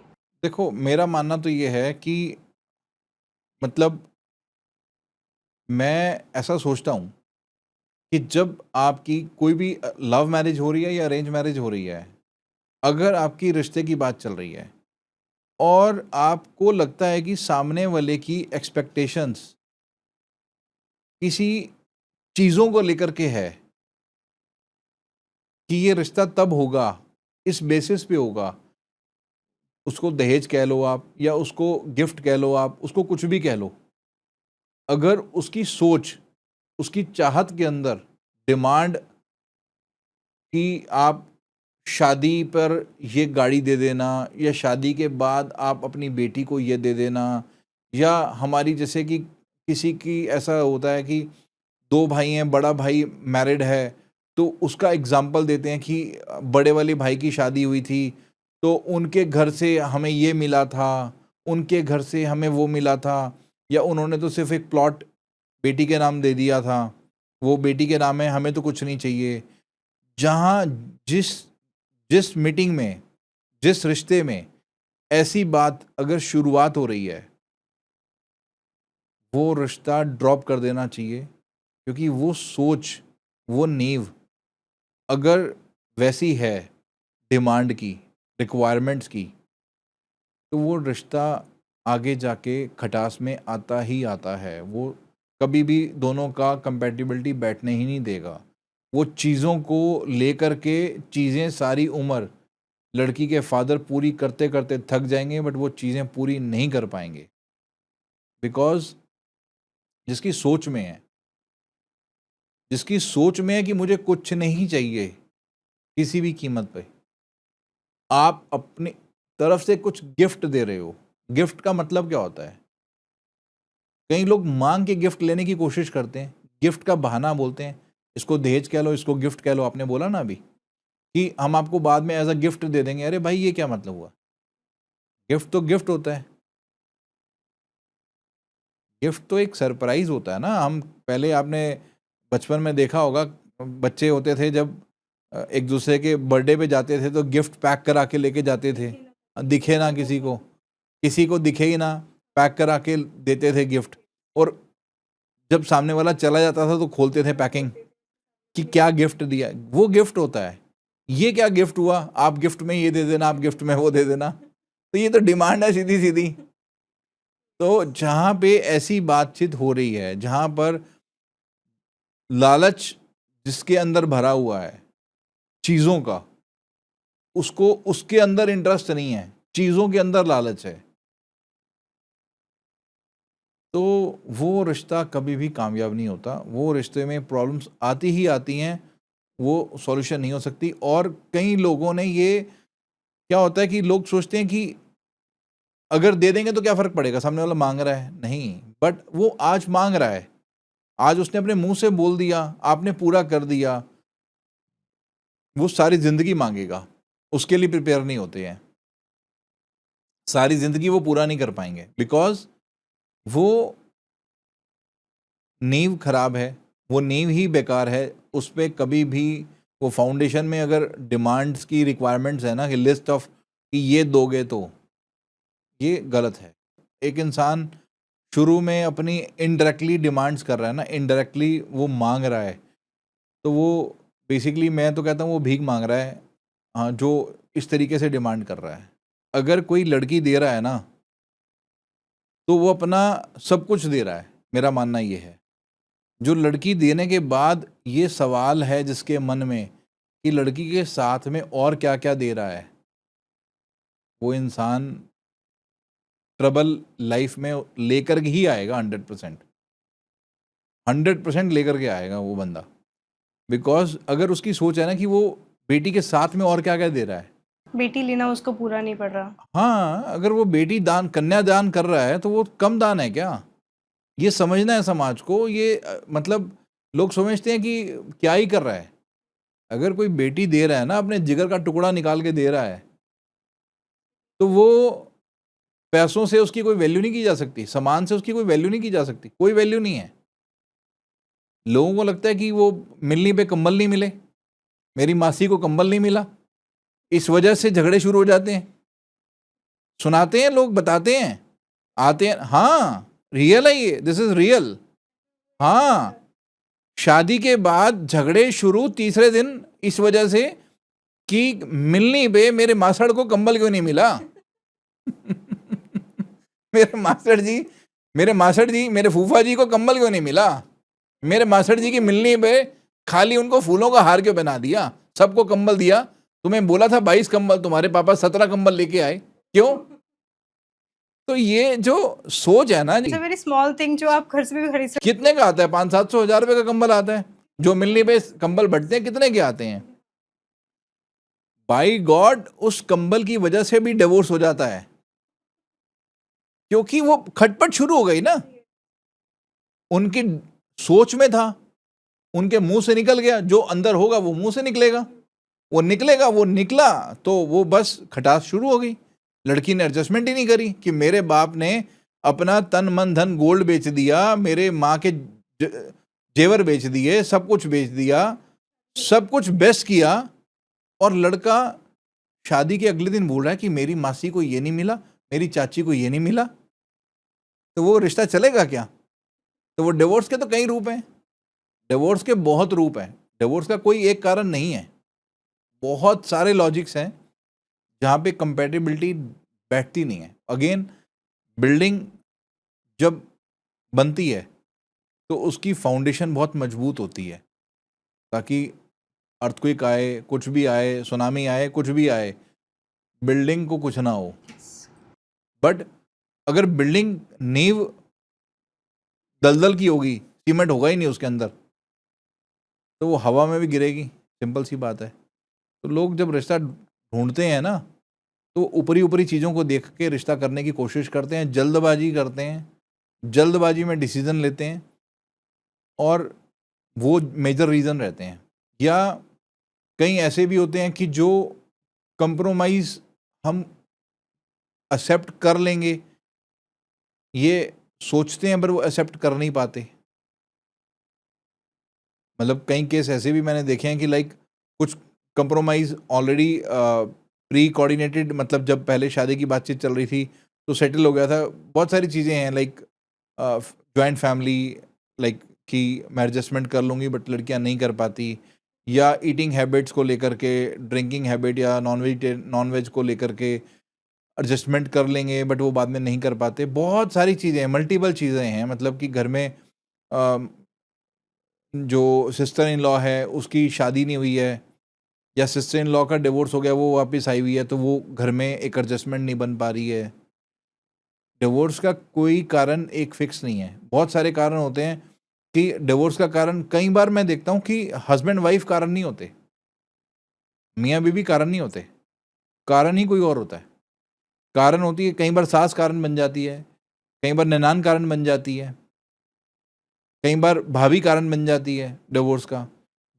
देखो, मेरा मानना तो ये है कि मतलब मैं ऐसा सोचता हूँ कि जब आपकी कोई भी लव मैरिज हो रही है या अरेंज मैरिज हो रही है, अगर आपकी रिश्ते की बात चल रही है और आपको लगता है कि सामने वाले की एक्सपेक्टेशंस किसी चीज़ों को लेकर के है कि ये रिश्ता तब होगा, इस बेसिस पे होगा, उसको दहेज कह लो आप या उसको गिफ्ट कह लो आप, उसको कुछ भी कह लो। अगर उसकी सोच, उसकी चाहत के अंदर डिमांड कि आप शादी पर ये गाड़ी दे देना या शादी के बाद आप अपनी बेटी को ये दे देना, या हमारी जैसे कि किसी की ऐसा होता है कि 2 भाई हैं, बड़ा भाई मैरिड है, तो उसका एग्ज़ाम्पल देते हैं कि बड़े वाले भाई की शादी हुई थी, तो उनके घर से हमें ये मिला था, उनके घर से हमें वो मिला था, या उन्होंने तो सिर्फ़ एक प्लॉट बेटी के नाम दे दिया था, वो बेटी के नाम है, हमें तो कुछ नहीं चाहिए। जहाँ जिस जिस मीटिंग में, जिस रिश्ते में ऐसी बात अगर शुरुआत हो रही है, वो रिश्ता ड्रॉप कर देना चाहिए, क्योंकि वो सोच, वो नींव अगर वैसी है डिमांड की, रिक्वायरमेंट्स की, तो वो रिश्ता आगे जाके खटास में आता ही आता है। वो कभी भी दोनों का कंपैटिबिलिटी बैठने ही नहीं देगा। वो चीज़ों को लेकर के चीज़ें सारी उम्र लड़की के फादर पूरी करते-करते थक जाएँगे, बट वो चीज़ें पूरी नहीं कर पाएँगे। बिकॉज़ जिसकी सोच में है, जिसकी सोच में है कि मुझे कुछ नहीं चाहिए किसी भी कीमत पे, आप अपनी तरफ से कुछ गिफ्ट दे रहे हो। गिफ्ट का मतलब क्या होता है? कई लोग माँग के गिफ्ट लेने की कोशिश करते हैं, गिफ्ट का बहाना बोलते हैं, इसको दहेज कह लो, इसको गिफ्ट कह लो, आपने बोला ना अभी कि हम आपको बाद में एज़ अ गिफ्ट दे देंगे। अरे भाई, ये क्या मतलब हुआ? गिफ्ट तो गिफ्ट होता है। गिफ्ट तो एक सरप्राइज़ होता है ना। हम पहले आपने बचपन में देखा होगा, बच्चे होते थे जब एक दूसरे के बर्थडे पे जाते थे तो गिफ्ट पैक करा के लेके जाते थे। दिखे ना किसी को दिखे ही ना, पैक करा के देते थे गिफ्ट। और जब सामने वाला चला जाता था तो खोलते थे पैकिंग कि क्या गिफ्ट दिया है। वो गिफ्ट होता है। ये क्या गिफ्ट हुआ? आप गिफ्ट में ये दे देना, आप गिफ्ट में वो दे देना। तो ये तो डिमांड है सीधी-सीधी। तो जहाँ पे ऐसी बातचीत हो रही है, जहाँ पर लालच जिसके अंदर भरा हुआ है चीज़ों का, उसको उसके अंदर इंटरेस्ट नहीं है, चीज़ों के अंदर लालच है, तो वो रिश्ता कभी भी कामयाब नहीं होता। वो रिश्ते में प्रॉब्लम्स आती ही आती हैं, वो सॉल्यूशन नहीं हो सकती। और कई लोगों ने ये, क्या होता है कि लोग सोचते हैं कि अगर दे देंगे तो क्या फ़र्क पड़ेगा, सामने वाला माँग रहा है। नहीं, बट वो आज माँग रहा है, आज उसने अपने मुँह से बोल दिया, आपने पूरा कर दिया, वो सारी ज़िंदगी माँगेगा। उसके लिए प्रिपेयर नहीं होते हैं। सारी ज़िंदगी वो पूरा नहीं कर पाएँगे, बिकॉज़ वो नींव खराब है, वो नींव ही बेकार है। उस पे कभी भी वो फाउंडेशन में अगर डिमांड्स की रिक्वायरमेंट्स है ना कि लिस्ट ऑफ कि ये दोगे तो, ये गलत है। एक इंसान शुरू में अपनी इनडायरेक्टली डिमांड्स कर रहा है ना, इनडायरेक्टली वो माँग रहा है, तो वो बेसिकली मैं तो कहता हूँ वो भीख माँग रहा है। हाँ, जो इस तरीके से डिमांड कर रहा है। अगर कोई लड़की दे रहा है ना, तो वो अपना सब कुछ दे रहा है, मेरा मानना ये है। जो लड़की देने के बाद ये सवाल है जिसके मन में कि लड़की के साथ में और क्या-क्या दे रहा है, वो इंसान ट्रबल लाइफ में लेकर ही आएगा 100%। 100% लेकर के आएगा वो बंदा। बिकॉज़ अगर उसकी सोच है ना कि वो बेटी के साथ में और क्या-क्या दे रहा है। बेटी लेना उसको पूरा नहीं पड़ रहा। हाँ, अगर वो बेटी दान कन्यादान कर रहा है तो वो कम दान है क्या? ये समझना है समाज को। ये मतलब लोग समझते हैं कि क्या ही कर रहा है। अगर कोई बेटी दे रहा है ना, अपने जिगर का टुकड़ा निकाल के दे रहा है, तो वो पैसों से उसकी कोई वैल्यू नहीं की जा सकती, सामान से उसकी कोई वैल्यू नहीं की जा सकती, कोई वैल्यू नहीं है। लोगों को लगता है कि वो मिलनी पे कंबल नहीं मिले, मेरी मासी को कंबल नहीं मिला, इस वजह से झगड़े शुरू हो जाते हैं। सुनाते हैं लोग, बताते हैं, आते हैं, हाँ रियल है ये, दिस इज रियल। हाँ, शादी के बाद झगड़े शुरू तीसरे दिन इस वजह से कि मिलनी पे मेरे मासड़ को कंबल क्यों नहीं मिला। मेरे मासड़ जी मेरे फूफा जी को कंबल क्यों नहीं मिला, मेरे मासड़ जी की मिलनी पे खाली उनको फूलों का हार क्यों पहना दिया, सबको कंबल दिया, तुम्हें बोला था 22 कंबल, तुम्हारे पापा 17 कंबल लेके आए, क्यों? तो ये जो सोच है ना जी, वेरी स्मॉल थिंग जो आप घर से भी खरीद सकते कितने का आता है? 500-700 हजार रुपए का कंबल आता है। जो मिलनी पे कंबल बढ़ते हैं कितने के आते हैं? बाई गॉड, उस कंबल की वजह से भी डिवोर्स हो जाता है, क्योंकि वो खटपट शुरू हो गई ना, उनकी सोच में था, उनके मुंह से निकल गया, जो अंदर होगा वो मुंह से निकलेगा, वो निकलेगा, वो निकला तो वो बस खटास शुरू हो गई। लड़की ने एडजस्टमेंट ही नहीं करी कि मेरे बाप ने अपना तन मन धन गोल्ड बेच दिया, मेरे माँ के जेवर बेच दिए, सब कुछ बेच दिया, सब कुछ बेस्ट किया, और लड़का शादी के अगले दिन बोल रहा है कि मेरी मासी को ये नहीं मिला, मेरी चाची को ये नहीं मिला, तो वो रिश्ता चलेगा क्या? तो वो डिवोर्स के तो कई रूप हैं, डिवोर्स के बहुत रूप हैं, डिवोर्स का कोई एक कारण नहीं है, बहुत सारे लॉजिक्स हैं जहाँ पे कंपैटिबिलिटी बैठती नहीं है। अगेन, बिल्डिंग जब बनती है तो उसकी फाउंडेशन बहुत मजबूत होती है, ताकि अर्थक्वेक आए, कुछ भी आए, सुनामी आए, कुछ भी आए, बिल्डिंग को कुछ ना हो। बट अगर बिल्डिंग नींव दलदल की होगी, सीमेंट होगा ही नहीं उसके अंदर, तो वो हवा में भी गिरेगी, सिंपल सी बात है। तो लोग जब रिश्ता ढूंढते हैं ना, तो ऊपरी ऊपरी चीज़ों को देख के रिश्ता करने की कोशिश करते हैं, जल्दबाजी करते हैं, जल्दबाजी में डिसीजन लेते हैं, और वो मेजर रीज़न रहते हैं। या कई ऐसे भी होते हैं कि जो कंप्रोमाइज़ हम एक्सेप्ट कर लेंगे, ये सोचते हैं, पर वो एक्सेप्ट कर नहीं पाते। मतलब कई केस ऐसे भी मैंने देखे हैं कि लाइक कुछ कंप्रोमाइज़ ऑलरेडी प्री कोऑर्डिनेटेड, मतलब जब पहले शादी की बातचीत चल रही थी तो सेटल हो गया था। बहुत सारी चीज़ें हैं लाइक जॉइंट फैमिली, लाइक कि मैं एडजस्टमेंट कर लूँगी बट लड़कियां नहीं कर पाती, या ईटिंग हैबिट्स को लेकर के, ड्रिंकिंग हैबिट या नॉन वेज को लेकर के एडजस्टमेंट कर लेंगे बट वो बाद में नहीं कर पाते। बहुत सारी चीज़ें हैं, मल्टीपल चीज़ें हैं, मतलब कि घर में जो सिस्टर इन लॉ है उसकी शादी नहीं हुई है, या सिस्टर इन लॉ का डिवोर्स हो गया, वो वापस आई हुई है, तो वो घर में एक एडजस्टमेंट नहीं बन पा रही है। डिवोर्स का कोई कारण एक फिक्स नहीं है, बहुत सारे कारण होते हैं। कि डिवोर्स का कारण कई बार मैं देखता हूँ कि हस्बैंड वाइफ कारण नहीं होते, मियाँ बीवी कारण नहीं होते, कारण ही कोई और होता है। कारण होती है, कई बार सास कारण बन जाती है, कई बार ननान कारण बन जाती है, कई बार भाभी कारण बन जाती है डिवोर्स का।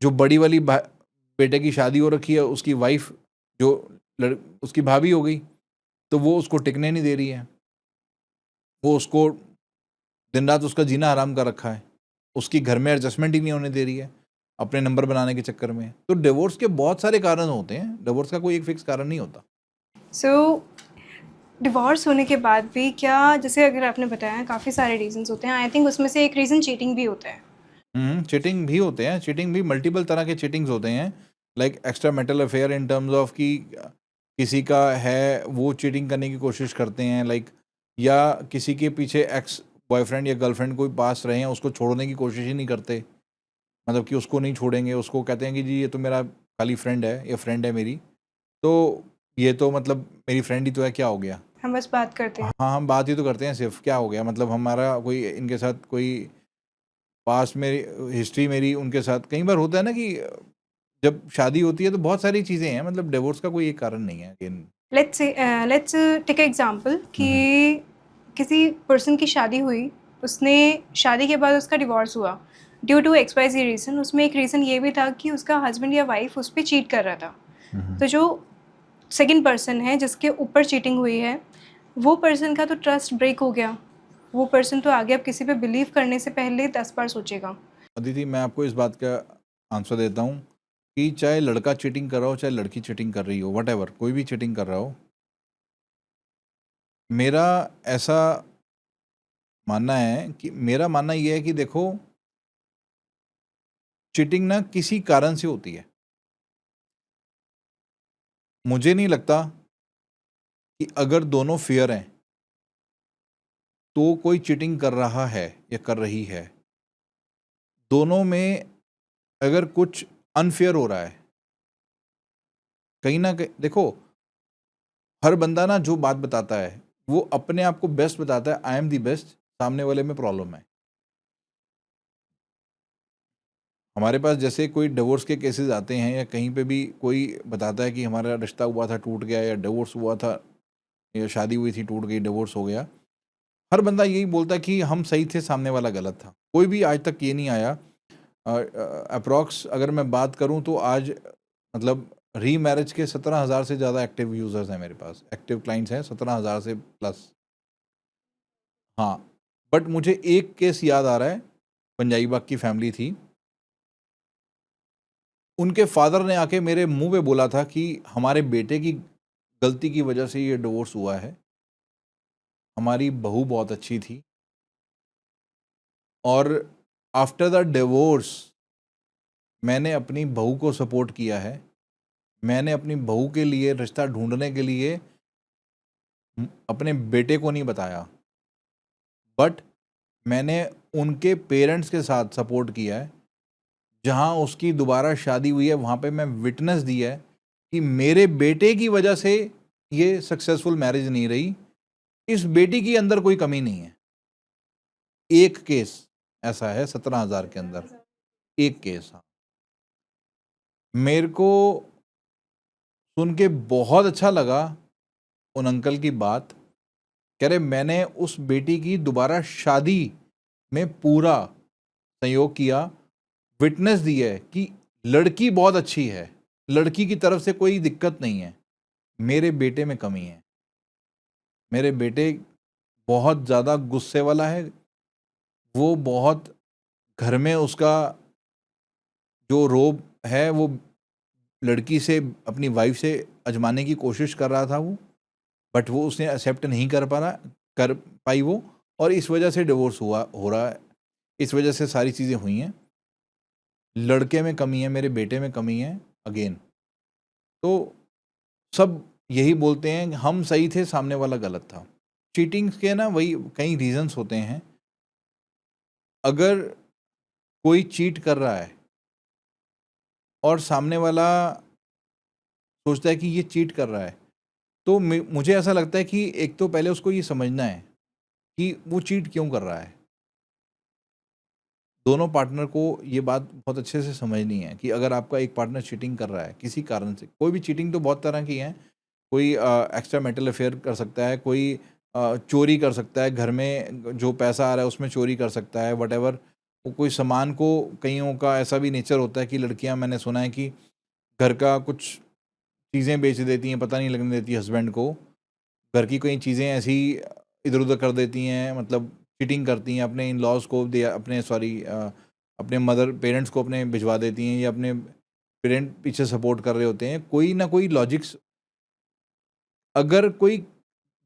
जो बड़ी वाली बेटे की शादी हो रखी है, उसकी वाइफ जो उसकी भाभी हो गई, तो वो उसको टिकने नहीं दे रही है, वो उसको दिन रात उसका जीना हराम कर रखा है, उसकी घर में एडजस्टमेंट ही नहीं होने दे रही है अपने नंबर बनाने के चक्कर में। तो डिवोर्स के बहुत सारे कारण होते हैं, डिवोर्स का कोई एक फिक्स कारण नहीं होता। सो डिवोर्स होने के बाद भी क्या, जैसे अगर आपने बताया काफ़ी सारे रीजंस होते हैं, आई थिंक उसमें से एक रीज़न चीटिंग भी होता है। चीटिंग भी होते हैं, चीटिंग भी मल्टीपल तरह के चीटिंग्स होते हैं, like extra marital affair in terms of कि किसी का है वो चीटिंग करने की कोशिश करते हैं, लाइक या किसी के पीछे एक्स बॉयफ्रेंड या गर्लफ्रेंड कोई पास रहे हैं, उसको छोड़ने की कोशिश ही नहीं करते, मतलब कि उसको नहीं छोड़ेंगे, उसको कहते हैं कि जी ये तो मेरा खाली फ्रेंड है, ये फ्रेंड है मेरी, तो ये तो मतलब मेरी फ्रेंड ही तो है, क्या हो गया, हम बस बात करते हैं। हाँ हम बात ही तो करते हैं सिर्फ, क्या हो गया, मतलब हमारा कोई इनके साथ कोई पास मेरी हिस्ट्री मेरी उनके साथ। कई बार होता है ना कि जब शादी होती है तो बहुत सारी चीज़ें हैं, मतलब डिवोर्स का कोई एक कारण नहीं है। अगेन लेट्स टेक एग्जांपल कि किसी पर्सन की शादी हुई, उसने शादी के बाद उसका डिवोर्स हुआ ड्यू टू XYZ रीज़न। उसमें एक रीज़न ये भी था कि उसका हस्बैंड या वाइफ उस पर चीट कर रहा था। तो जो सेकंड पर्सन है जिसके ऊपर चीटिंग हुई है, वो पर्सन का तो ट्रस्ट ब्रेक हो गया। वो पर्सन तो आगे अब किसी पे बिलीव करने से पहले 10 बार सोचेगा। अदिति, मैं आपको इस बात का आंसर देता हूँ कि चाहे लड़का चीटिंग कर रहा हो, चाहे लड़की चीटिंग कर रही हो, वट कोई भी चीटिंग कर रहा हो, मेरा ऐसा मानना है कि मेरा मानना ये है कि देखो, चीटिंग ना किसी कारण से होती है। मुझे नहीं लगता कि अगर दोनों फेयर हैं तो कोई चीटिंग कर रहा है या कर रही है। दोनों में अगर कुछ अनफेयर हो रहा है, कहीं ना कहीं देखो, हर बंदा ना जो बात बताता है वो अपने आप को बेस्ट बताता है, आई एम दी बेस्ट, सामने वाले में प्रॉब्लम है। हमारे पास जैसे कोई डिवोर्स के केसेस आते हैं या कहीं पे भी कोई बताता है कि हमारा रिश्ता हुआ था, टूट गया, या डिवोर्स हुआ था, या शादी हुई थी, टूट गई, डिवोर्स हो गया, हर बंदा यही बोलता है कि हम सही थे, सामने वाला गलत था। कोई भी आज तक ये नहीं आया। अप्रॉक्स अगर मैं बात करूं तो आज मतलब री मैरिज के 17,000 से ज़्यादा एक्टिव यूज़र्स हैं मेरे पास, एक्टिव क्लाइंट्स हैं 17,000 से प्लस। हाँ, बट मुझे एक केस याद आ रहा है, पंजाबी बाग की फैमिली थी, उनके फादर ने आके मेरे मुंह पे बोला था कि हमारे बेटे की गलती की वजह से ये डिवोर्स हुआ है, हमारी बहू बहुत अच्छी थी, और आफ्टर द डिवोर्स मैंने अपनी बहू को सपोर्ट किया है। मैंने अपनी बहू के लिए रिश्ता ढूंढने के लिए अपने बेटे को नहीं बताया, बट मैंने उनके पेरेंट्स के साथ सपोर्ट किया है। जहां उसकी दोबारा शादी हुई है वहां पे मैं विटनेस दिया है कि मेरे बेटे की वजह से ये सक्सेसफुल मैरिज नहीं रही, इस बेटी के अंदर कोई कमी नहीं है। एक केस ऐसा है 17,000 के अंदर, एक केस। हाँ, मेरे को सुन के बहुत अच्छा लगा उन अंकल की बात। कह रहे मैंने उस बेटी की दोबारा शादी में पूरा सहयोग किया, विटनेस दी है कि लड़की बहुत अच्छी है, लड़की की तरफ से कोई दिक्कत नहीं है, मेरे बेटे में कमी है। मेरे बेटे बहुत ज़्यादा गुस्से वाला है, वो बहुत घर में उसका जो रोब है वो लड़की से, अपनी वाइफ से अजमाने की कोशिश कर रहा था वो, बट वो उसने एक्सेप्ट नहीं कर पाई वो, और इस वजह से डिवोर्स हो रहा है, इस वजह से सारी चीज़ें हुई हैं। लड़के में कमी है, मेरे बेटे में कमी है अगेन। तो सब यही बोलते हैं हम सही थे, सामने वाला गलत था। चीटिंग के ना वही कई रीजंस होते हैं। अगर कोई चीट कर रहा है और सामने वाला सोचता है कि ये चीट कर रहा है, तो मुझे ऐसा लगता है कि एक तो पहले उसको ये समझना है कि वो चीट क्यों कर रहा है। दोनों पार्टनर को ये बात बहुत अच्छे से समझनी है कि अगर आपका एक पार्टनर चीटिंग कर रहा है किसी कारण से, कोई भी चीटिंग तो बहुत तरह की है, कोई एक्स्ट्रा मैरिटल अफेयर कर सकता है, कोई चोरी कर सकता है, घर में जो पैसा आ रहा है उसमें चोरी कर सकता है, वट वो कोई सामान को, कईयों का ऐसा भी नेचर होता है कि लड़कियां, मैंने सुना है कि घर का कुछ चीज़ें बेच देती हैं, पता नहीं लगने देती हस्बैंड को, घर की कई चीज़ें ऐसी इधर उधर कर देती हैं, मतलब चीटिंग करती हैं, अपने इन लॉज को अपने अपने मदर पेरेंट्स को अपने भिजवा देती हैं, या अपने पेरेंट पीछे सपोर्ट कर रहे होते हैं, कोई ना कोई लॉजिक्स। अगर कोई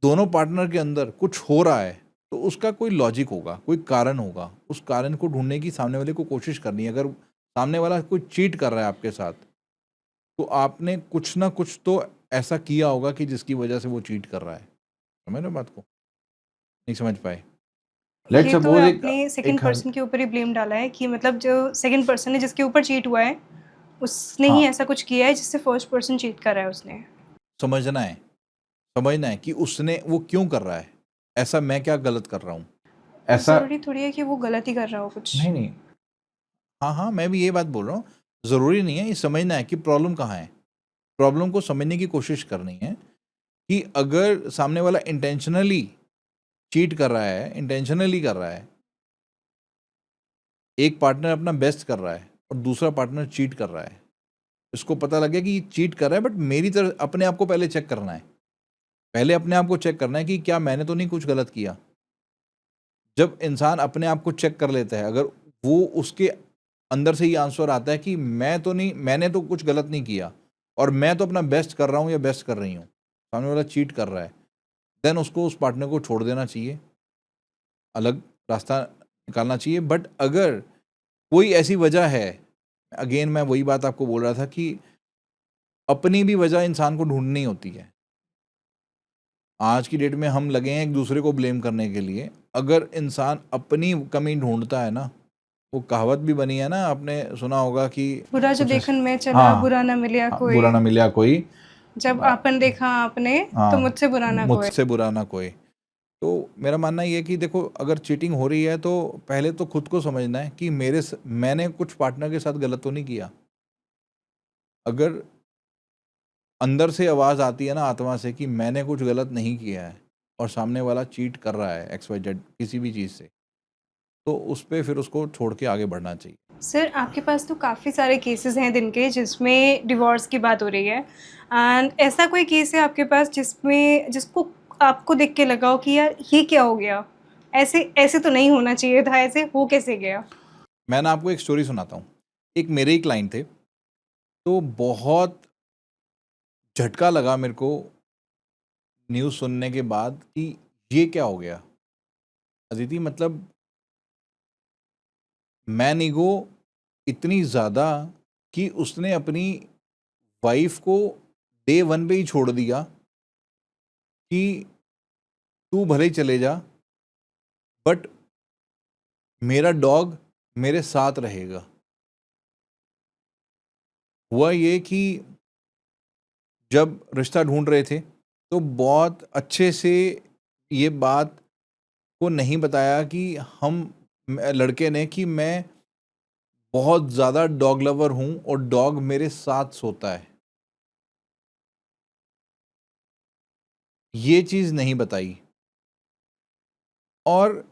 दोनों पार्टनर के अंदर कुछ हो रहा है तो उसका कोई लॉजिक होगा, कोई कारण होगा, उस कारण को ढूंढने की सामने वाले को कोशिश करनी है। अगर सामने वाला कोई चीट कर रहा है आपके साथ, तो आपने कुछ ना कुछ तो ऐसा किया होगा कि जिसकी वजह से वो चीट कर रहा है। समझ रहे हो बात को? नहीं समझ पाए? लेट्स ये तो सपोज एक आपने सेकंड एक पर्सन के ऊपर ही ब्लेम डाला है कि मतलब जो सेकंड पर्सन है जिसके ऊपर चीट हुआ है, उसने ही हाँ, ऐसा कुछ किया है जिससे फर्स्ट पर्सन चीट कर रहा है उसने। समझना है, समझना है कि उसने वो क्यों कर रहा है, ऐसा मैं क्या गलत कर रहा हूँ ऐसा। ज़रूरी थोड़ी है कि वो गलत ही कर रहा हो कुछ। नहीं नहीं, हाँ हाँ, मैं भी ये बात बोल रहा हूँ, ज़रूरी नहीं है, ये समझना है कि प्रॉब्लम कहाँ है। प्रॉब्लम को समझने की कोशिश करनी है कि अगर सामने वाला इंटेंशनली चीट कर रहा है, इंटेंशनली कर रहा है, एक पार्टनर अपना बेस्ट कर रहा है और दूसरा पार्टनर चीट कर रहा है, इसको पता लग गया कि ये चीट कर रहा है, बट मेरी तरफ अपने आप को पहले चेक करना है। पहले अपने आप को चेक करना है कि क्या मैंने तो नहीं कुछ गलत किया। जब इंसान अपने आप को चेक कर लेता है, अगर वो उसके अंदर से ही आंसर आता है कि मैं तो नहीं, मैंने तो कुछ गलत नहीं किया और मैं तो अपना बेस्ट कर रहा हूँ या बेस्ट कर रही हूँ, सामने वाला चीट कर रहा है, देन उसको उस पार्टनर को छोड़ देना चाहिए, अलग रास्ता निकालना चाहिए। बट अगर कोई ऐसी वजह है, अगेन मैं वही बात आपको बोल रहा था कि अपनी भी वजह इंसान को ढूंढनी होती है। आज की डेट में हम लगे हैं एक दूसरे को ब्लेम करने के लिए। अगर इंसान अपनी कमी ढूंढता है ना, वो कहावत भी बनी है ना, आपने सुना होगा कि बुरा जो कुछ देखन में चला, हाँ, बुरा ना मिलिया हाँ, कोई, बुरा ना मिला कोई, जब आपन देखा आपने तो हाँ, मुझसे बुरा ना कोई। मुझसे बुरा ना कोई। तो मेरा मानना ये है कि देखो, अगर चीटिंग हो रही है तो पहले तो खुद को समझना है कि मैंने कुछ पार्टनर के साथ गलत तो नहीं किया। अगर अंदर से आवाज़ आती है ना, आत्मा से, कि मैंने कुछ गलत नहीं किया है और सामने वाला चीट कर रहा है एक्स वाई जेड किसी भी चीज़ से, तो उस पे फिर उसको छोड़ के आगे बढ़ना चाहिए। सर, आपके पास तो काफ़ी सारे केसेस हैं दिन के जिसमें डिवोर्स की बात हो रही है, एंड ऐसा कोई केस है आपके पास जिसको आपको देख के लगा हो कि यार ये क्या हो गया? ऐसे ऐसे तो नहीं होना चाहिए था, ऐसे हो कैसे गया? मैं ना आपको एक स्टोरी सुनाता हूँ। एक मेरे ही क्लाइंट थे, तो बहुत झटका लगा मेरे को न्यूज़ सुनने के बाद कि ये क्या हो गया। अदिति, मतलब मैन ईगो इतनी ज़्यादा कि उसने अपनी वाइफ को डे वन पे ही छोड़ दिया कि तू भले ही चले जा, बट मेरा डॉग मेरे साथ रहेगा। हुआ ये कि जब रिश्ता ढूंढ रहे थे तो बहुत अच्छे से ये बात को नहीं बताया कि लड़के ने, कि मैं बहुत ज़्यादा डॉग लवर हूँ और डॉग मेरे साथ सोता है, ये चीज़ नहीं बताई। और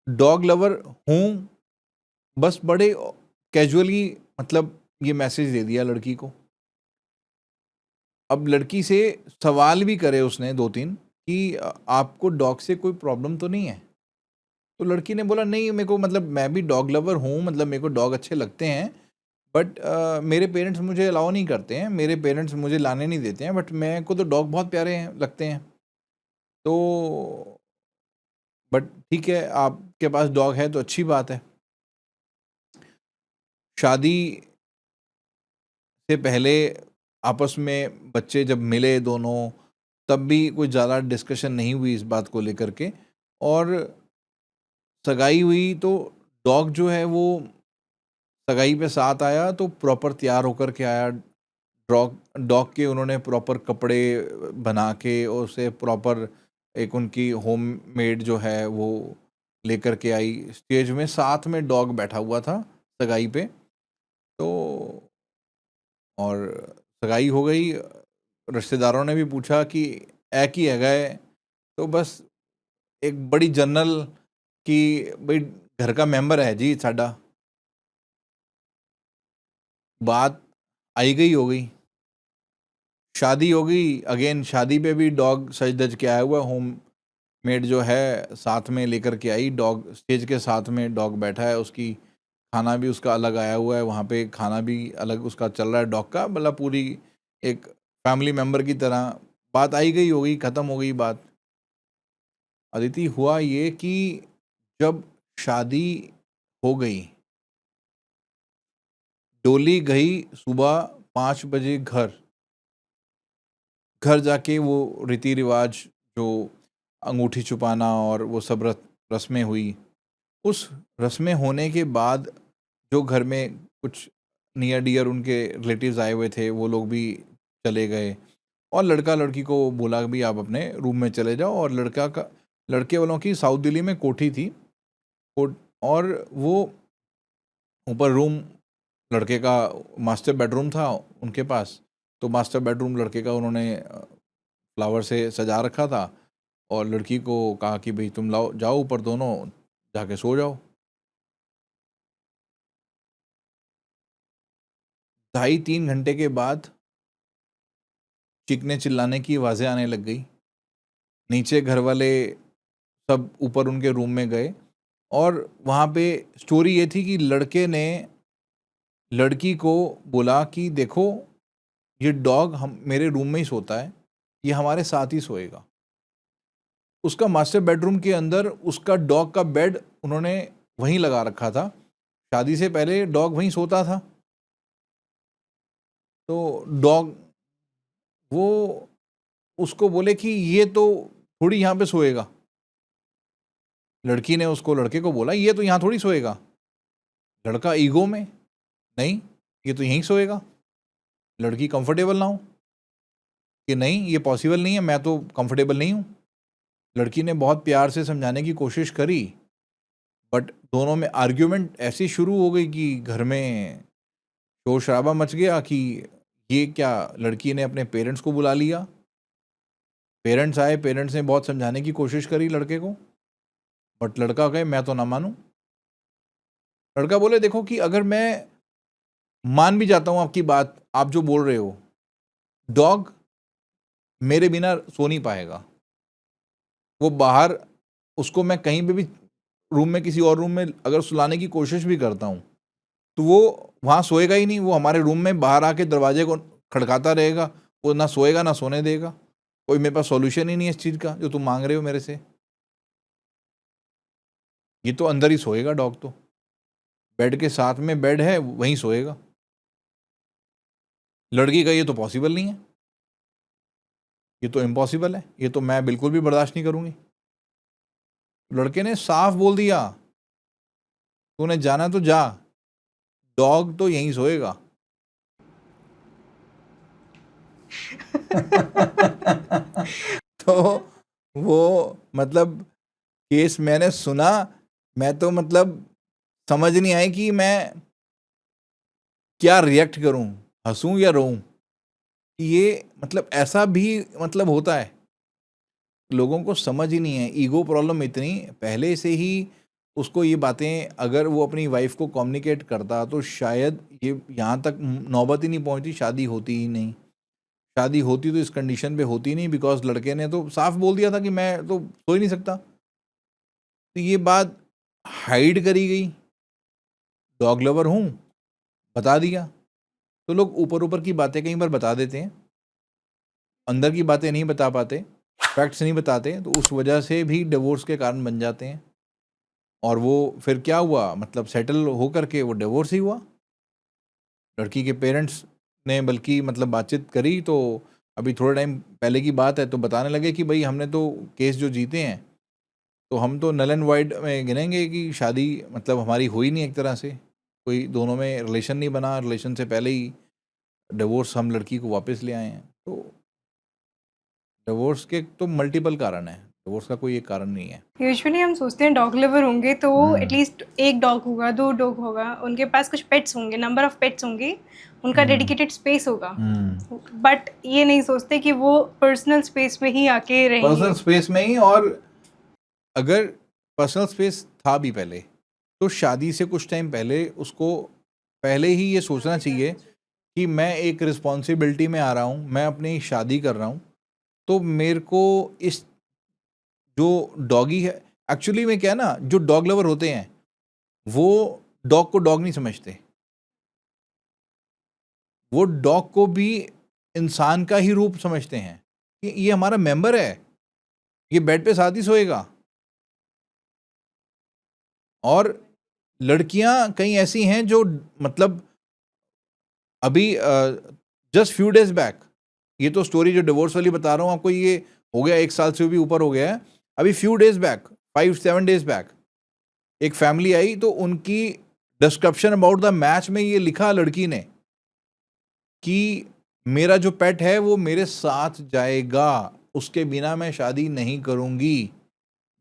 डॉग लवर हूँ, बस बड़े कैजुअली मतलब ये मैसेज दे दिया लड़की को। अब लड़की से सवाल भी करे उसने 2-3 कि आपको डॉग से कोई प्रॉब्लम तो नहीं है? तो लड़की ने बोला, नहीं मेरे को, मतलब मैं भी डॉग लवर हूँ, मतलब मेरे को डॉग अच्छे लगते हैं, बट मेरे पेरेंट्स मुझे अलाउ नहीं करते हैं, मेरे पेरेंट्स मुझे लाने नहीं देते हैं, बट मेरे को तो डॉग बहुत प्यारे हैं, लगते हैं। तो बट ठीक है, आपके पास डॉग है तो अच्छी बात है। शादी से पहले आपस में बच्चे जब मिले दोनों, तब भी कोई ज़्यादा डिस्कशन नहीं हुई इस बात को लेकर के, और सगाई हुई तो डॉग जो है वो सगाई पे साथ आया तो प्रॉपर तैयार होकर के आया। डॉग डॉग के उन्होंने प्रॉपर कपड़े बना के और उसे प्रॉपर एक उनकी होम मेड जो है वो लेकर के आई स्टेज में, साथ में डॉग बैठा हुआ था सगाई पे। तो और सगाई हो गई, रिश्तेदारों ने भी पूछा कि ऐ की है गए, तो बस एक बड़ी जनरल कि भाई घर का मेंबर है जी साडा, बात आई गई हो गई। शादी हो गई, अगेन शादी पे भी डॉग सज धज के आया हुआ, होम मेड जो है साथ में लेकर के आई डॉग, स्टेज के साथ में डॉग बैठा है, उसकी खाना भी उसका अलग आया हुआ है, वहाँ पे खाना भी अलग उसका चल रहा है डॉग का, मतलब पूरी एक फैमिली मेम्बर की तरह। बात आई गई हो गई, ख़त्म हो गई बात। अदिति, हुआ ये कि जब शादी हो गई, डोली गई सुबह 5 बजे घर, घर जाके वो रीति रिवाज जो अंगूठी छुपाना और वो सब रस्में हुई। उस रस्में होने के बाद जो घर में कुछ नियर डियर उनके रिलेटिव्स आए हुए थे, वो लोग भी चले गए, और लड़का लड़की को बोला भी आप अपने रूम में चले जाओ, और लड़के वालों की साउथ दिल्ली में कोठी थी, और वो ऊपर रूम लड़के का मास्टर बेडरूम था उनके पास, तो मास्टर बेडरूम लड़के का उन्होंने फ्लावर से सजा रखा था, और लड़की को कहा कि भाई तुम लाओ जाओ ऊपर दोनों जाके सो जाओ। 2.5-3 घंटे के बाद चीखने चिल्लाने की आवाज़ें आने लग गई। नीचे घर वाले सब ऊपर उनके रूम में गए और वहाँ पे स्टोरी ये थी कि लड़के ने लड़की को बोला कि देखो, ये डॉग हम मेरे रूम में ही सोता है, ये हमारे साथ ही सोएगा। उसका मास्टर बेडरूम के अंदर उसका डॉग का बेड उन्होंने वहीं लगा रखा था। शादी से पहले डॉग वहीं सोता था। तो डॉग वो उसको बोले कि ये तो थोड़ी यहाँ पे सोएगा। लड़की ने उसको लड़के को बोला ये तो यहाँ थोड़ी सोएगा। लड़का ईगो में, नहीं ये तो यहीं सोएगा। लड़की कंफर्टेबल ना हो कि नहीं ये पॉसिबल नहीं है, मैं तो कंफर्टेबल नहीं हूँ। लड़की ने बहुत प्यार से समझाने की कोशिश करी, बट दोनों में आर्ग्यूमेंट ऐसी शुरू हो गई कि घर में शोर शराबा मच गया कि ये क्या, लड़की ने अपने पेरेंट्स को बुला लिया। पेरेंट्स आए, पेरेंट्स ने बहुत समझाने की कोशिश करी लड़के को, बट लड़का कहे मैं तो ना मानूं। लड़का बोले देखो कि अगर मैं मान भी जाता हूं आपकी बात, आप जो बोल रहे हो, डॉग मेरे बिना सो नहीं पाएगा। वो बाहर, उसको मैं कहीं पे भी रूम में किसी और रूम में अगर सुलाने की कोशिश भी करता हूँ तो वो वहाँ सोएगा ही नहीं। वो हमारे रूम में बाहर आके दरवाजे को खड़काता रहेगा। वो ना सोएगा ना सोने देगा। कोई मेरे पास सॉल्यूशन ही नहीं है इस चीज़ का जो तुम मांग रहे हो मेरे से। ये तो अंदर ही सोएगा डॉग, तो बेड के साथ में बेड है वहीं सोएगा। लड़की का ये तो पॉसिबल नहीं है, ये तो इम्पॉसिबल है, ये तो मैं बिल्कुल भी बर्दाश्त नहीं करूँगी। लड़के ने साफ बोल दिया तूने जाना तो जा, डॉग तो यहीं सोएगा। तो वो मतलब केस मैंने सुना, मैं तो मतलब समझ नहीं आई कि मैं क्या रिएक्ट करूं, हंसूं या रोऊं। ये मतलब ऐसा भी मतलब होता है। लोगों को समझ ही नहीं है, ईगो प्रॉब्लम इतनी पहले से ही। उसको ये बातें अगर वो अपनी वाइफ को कम्युनिकेट करता तो शायद ये यहाँ तक नौबत ही नहीं पहुंचती, शादी होती ही नहीं। शादी होती तो इस कंडीशन पे होती नहीं, बिकॉज लड़के ने तो साफ बोल दिया था कि मैं तो सो ही नहीं सकता। तो ये बात हाइड करी गई, डॉग लवर हूँ बता दिया। तो लोग ऊपर ऊपर की बातें कई बार बता देते हैं, अंदर की बातें नहीं बता पाते, फैक्ट्स नहीं बताते, तो उस वजह से भी डिवोर्स के कारण बन जाते हैं। और वो फिर क्या हुआ, मतलब सेटल हो करके वो डिवोर्स ही हुआ। लड़की के पेरेंट्स ने बल्कि मतलब बातचीत करी तो अभी थोड़े टाइम पहले की बात है, तो बताने लगे कि भाई हमने तो केस जो जीते हैं तो हम तो नल एंड वाइड में गिनेंगे कि शादी मतलब हमारी हुई नहीं, एक तरह से कोई दोनों में रिलेशन नहीं बना, रिलेशन से पहले ही डिवोर्स हम लड़की को वापस ले आए हैं। तो डिवोर्स के तो मल्टीपल कारण हैं, डिवोर्स का कोई एक कारण नहीं है। यूजुअली हम सोचते हैं डॉग लवर होंगे तो हम्म। एटलीस्ट एक डॉग होगा, दो डॉग होगा, उनके पास कुछ पेट्स होंगे, नंबर ऑफ पेट्स होंगे, उनका डेडिकेटेड स्पेस होगा। बट ये नहीं सोचते कि वो पर्सनल स्पेस में ही आके रहेंगे। पर्सनल स्पेस में ही, और अगर पर्सनल स्पेस था भी पहले तो शादी से कुछ टाइम पहले उसको पहले ही ये सोचना चाहिए कि मैं एक रिस्पॉन्सिबिलिटी में आ रहा हूँ, मैं अपनी शादी कर रहा हूँ, तो मेरे को इस जो डॉगी है, एक्चुअली में क्या है ना, जो डॉग लवर होते हैं वो डॉग को डॉग नहीं समझते, वो डॉग को भी इंसान का ही रूप समझते हैं कि ये हमारा मेंबर है, ये बेड पे साथ ही सोएगा। और लड़कियां कई ऐसी हैं जो मतलब अभी जस्ट फ्यू डेज बैक, ये तो स्टोरी जो डिवोर्स वाली बता रहा हूँ आपको, ये हो गया 1 साल से भी ऊपर हो गया है। अभी few days back, 5-7 days back एक फैमिली आई, तो उनकी डिस्क्रिप्शन अबाउट द मैच में ये लिखा लड़की ने कि मेरा जो पेट है वो मेरे साथ जाएगा, उसके बिना मैं शादी नहीं करूँगी।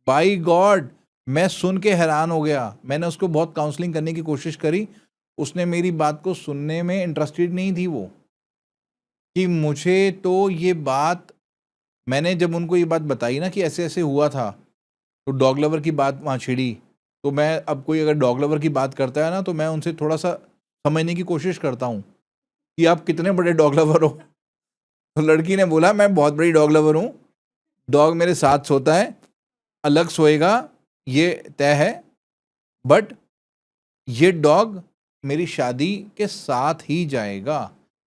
बाई गॉड, मैं सुन के हैरान हो गया। मैंने उसको बहुत काउंसलिंग करने की कोशिश करी, उसने मेरी बात को सुनने में इंटरेस्टेड नहीं थी। वो कि मुझे तो ये बात, मैंने जब उनको ये बात बताई ना कि ऐसे ऐसे हुआ था, तो डॉग लवर की बात वहाँ छिड़ी। तो मैं अब कोई अगर डॉग लवर की बात करता है ना तो मैं उनसे थोड़ा सा समझने की कोशिश करता हूँ कि आप कितने बड़े डॉग लवर हो। तो लड़की ने बोला मैं बहुत बड़ी डॉग लवर हूँ, डॉग मेरे साथ सोता है, अलग सोएगा ये तय है, बट ये डॉग मेरी शादी के साथ ही जाएगा,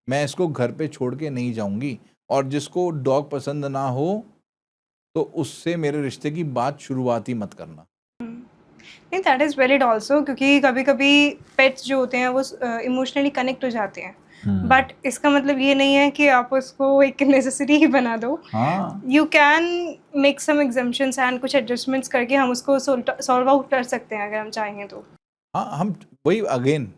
मैं इसको घर पे छोड़ के नहीं जाऊंगी। और जिसको डॉग पसंद ना हो तो उससे मेरे रिश्ते की बात शुरुआत ही मत करना। नहीं, दैट इज़ वैलिड ऑल्सो, क्योंकि कभी-कभी पेट्स जो होते हैं वो इमोशनली कनेक्ट हो जाते हैं। बट इसका मतलब ये नहीं है कि आप उसको एक नेसेसिटी ही बना दो। हाँ you can make some exemptions and कुछ एडजस्टमेंट्स करके हम उसको सॉल्व आउट कर सकते हैं अगर हम चाहेंगे तो। हाँ, हम वही अगेन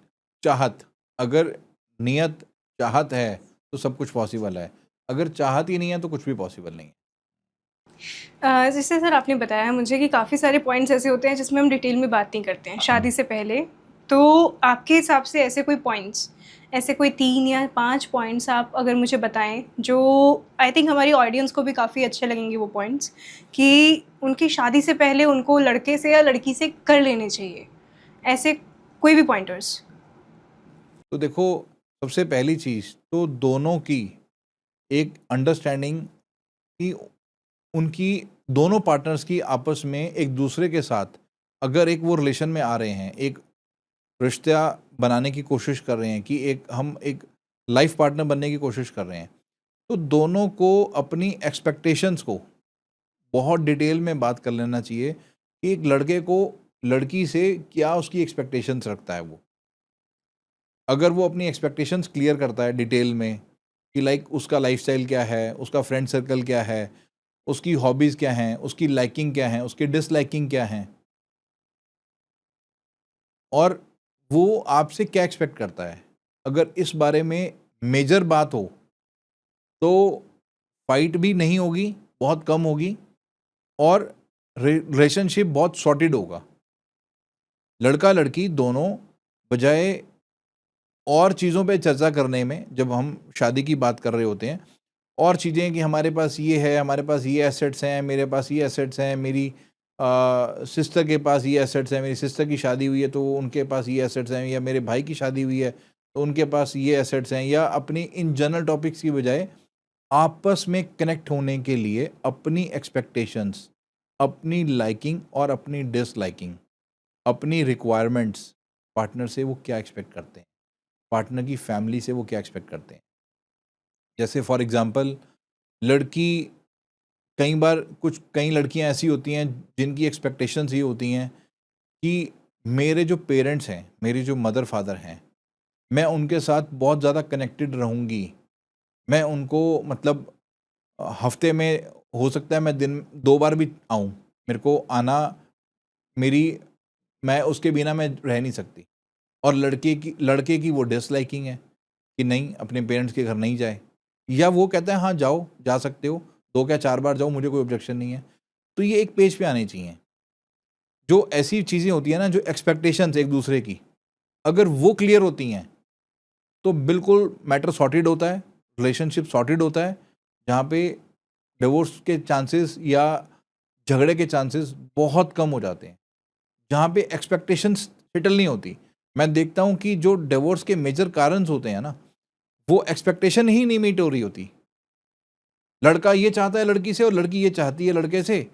चाहत, अगर नियत चाहत है तो सब कुछ पॉसिबल है, अगर चाहत ही नहीं है तो कुछ भी पॉसिबल नहीं है। जैसे सर आपने बताया मुझे कि काफ़ी सारे पॉइंट्स ऐसे होते हैं जिसमें हम डिटेल में बात नहीं करते हैं शादी से पहले। तो आपके हिसाब से ऐसे कोई पॉइंट्स, ऐसे कोई 3 या 5 पॉइंट्स आप अगर मुझे बताएँ, जो आई थिंक हमारी ऑडियंस को भी काफ़ी अच्छे लगेंगे वो पॉइंट्स, कि उनकी शादी से पहले उनको लड़के से या लड़की से कर लेने चाहिए। ऐसे कोई भी पॉइंटर्स? तो देखो, सबसे पहली चीज़ तो दोनों की एक अंडरस्टैंडिंग कि उनकी दोनों पार्टनर्स की आपस में एक दूसरे के साथ अगर एक वो रिलेशन में आ रहे हैं, एक रिश्ता बनाने की कोशिश कर रहे हैं कि हम एक लाइफ पार्टनर बनने की कोशिश कर रहे हैं, तो दोनों को अपनी एक्सपेक्टेशंस को बहुत डिटेल में बात कर लेना चाहिए कि एक लड़के को लड़की से क्या उसकी एक्सपेक्टेशंस रखता है वो। अगर वो अपनी एक्सपेक्टेशंस क्लियर करता है डिटेल में कि लाइक उसका लाइफस्टाइल क्या है, उसका फ्रेंड सर्कल क्या है, उसकी हॉबीज़ क्या हैं, उसकी लाइकिंग क्या हैं, उसकी डिसलाइकिंग क्या हैं, और वो आपसे क्या एक्सपेक्ट करता है, अगर इस बारे में मेजर बात हो तो फाइट भी नहीं होगी, बहुत कम होगी, और रिलेशनशिप बहुत सॉर्टेड होगा। लड़का लड़की दोनों, बजाय और चीज़ों पे चर्चा करने में, जब हम शादी की बात कर रहे होते हैं, और चीज़ें कि हमारे पास ये है, हमारे पास ये एसेट्स हैं, मेरे पास ये एसेट्स हैं, मेरी सिस्टर के पास ये एसेट्स हैं, मेरी सिस्टर की शादी हुई है तो उनके पास ये एसेट्स हैं, या मेरे भाई की शादी हुई है तो उनके पास ये एसेट्स हैं, या अपनी इन जनरल टॉपिक्स की बजाय आपस में कनेक्ट होने के लिए अपनी एक्सपेक्टेशंस, अपनी लाइकिंग और अपनी डिसलाइकिंग, अपनी रिक्वायरमेंट्स, पार्टनर से वो क्या एक्सपेक्ट करते हैं, पार्टनर की फैमिली से वो क्या एक्सपेक्ट करते हैं। जैसे फॉर एग्जांपल, लड़की, कई लड़कियां ऐसी होती हैं जिनकी एक्सपेक्टेशंस ये होती हैं कि मेरे जो पेरेंट्स हैं, मेरे जो मदर फादर हैं, मैं उनके साथ बहुत ज़्यादा कनेक्टेड रहूँगी, मैं उनको मतलब हफ्ते में हो सकता है मैं दिन 2 बार भी आऊँ, मेरे को आना, मेरी, मैं उसके बिना मैं रह नहीं सकती। और लड़के की वो डिसलाइकिंग है कि नहीं, अपने पेरेंट्स के घर नहीं जाए, या वो कहता है हाँ जाओ, जा सकते हो, 2 क्या 4 बार जाओ, मुझे कोई ऑब्जेक्शन नहीं है। तो ये एक पेज पे आनी चाहिए। जो ऐसी चीज़ें होती हैं ना, जो एक्सपेक्टेशंस एक दूसरे की, अगर वो क्लियर होती हैं तो बिल्कुल मैटर सॉर्टेड होता है, रिलेशनशिप सॉर्टेड होता है, जहाँ पे डिवोर्स के चांसेस या झगड़े के चांसेस बहुत कम हो जाते हैं, जहाँ पे एक्सपेक्टेशंस सेटल नहीं होती। मैं देखता हूँ कि जो डिवोर्स के मेजर कारण होते हैं ना, वो एक्सपेक्टेशन ही नहीं मीट हो रही होती। लड़का ये चाहता है लड़की से और लड़की ये चाहती है लड़के से,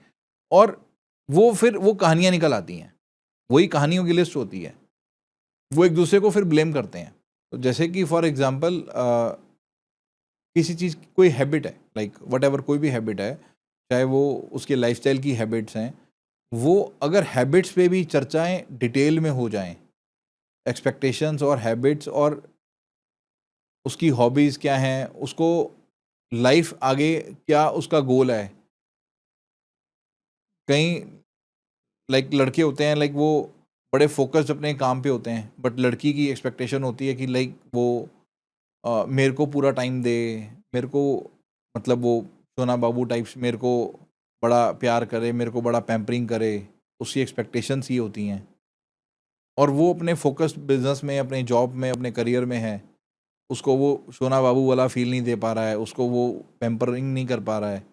और वो फिर वो कहानियाँ निकल आती हैं, वही कहानियों की लिस्ट होती है, वो एक दूसरे को फिर ब्लेम करते हैं। तो जैसे कि फॉर एग्जांपल किसी चीज़ की कोई हैबिट है, लाइक व्हाटएवर, कोई भी हैबिट है, चाहे वो उसके लाइफस्टाइल की हैबिट्स हैं, वो अगर हैबिट्स पे भी चर्चाएं डिटेल में हो जाएं, एक्सपेक्टेशंस और हैबिट्स, और उसकी हॉबीज़ क्या हैं, उसको लाइफ आगे क्या उसका गोल है। कई लाइक लड़के होते हैं, लाइक वो बड़े फोकस्ड अपने काम पे होते हैं, बट लड़की की एक्सपेक्टेशन होती है कि लाइक वो मेरे को पूरा टाइम दे, मेरे को मतलब वो सोना बाबू टाइप्स, मेरे को बड़ा प्यार करे, मेरे को बड़ा पैम्परिंग करे, उसकी एक्सपेक्टेशंस ये होती हैं। और वो अपने फोकस्ड बिजनेस में, अपने जॉब में, अपने करियर में है, उसको वो सोना बाबू वाला फील नहीं दे पा रहा है, उसको वो पैम्परिंग नहीं कर पा रहा है।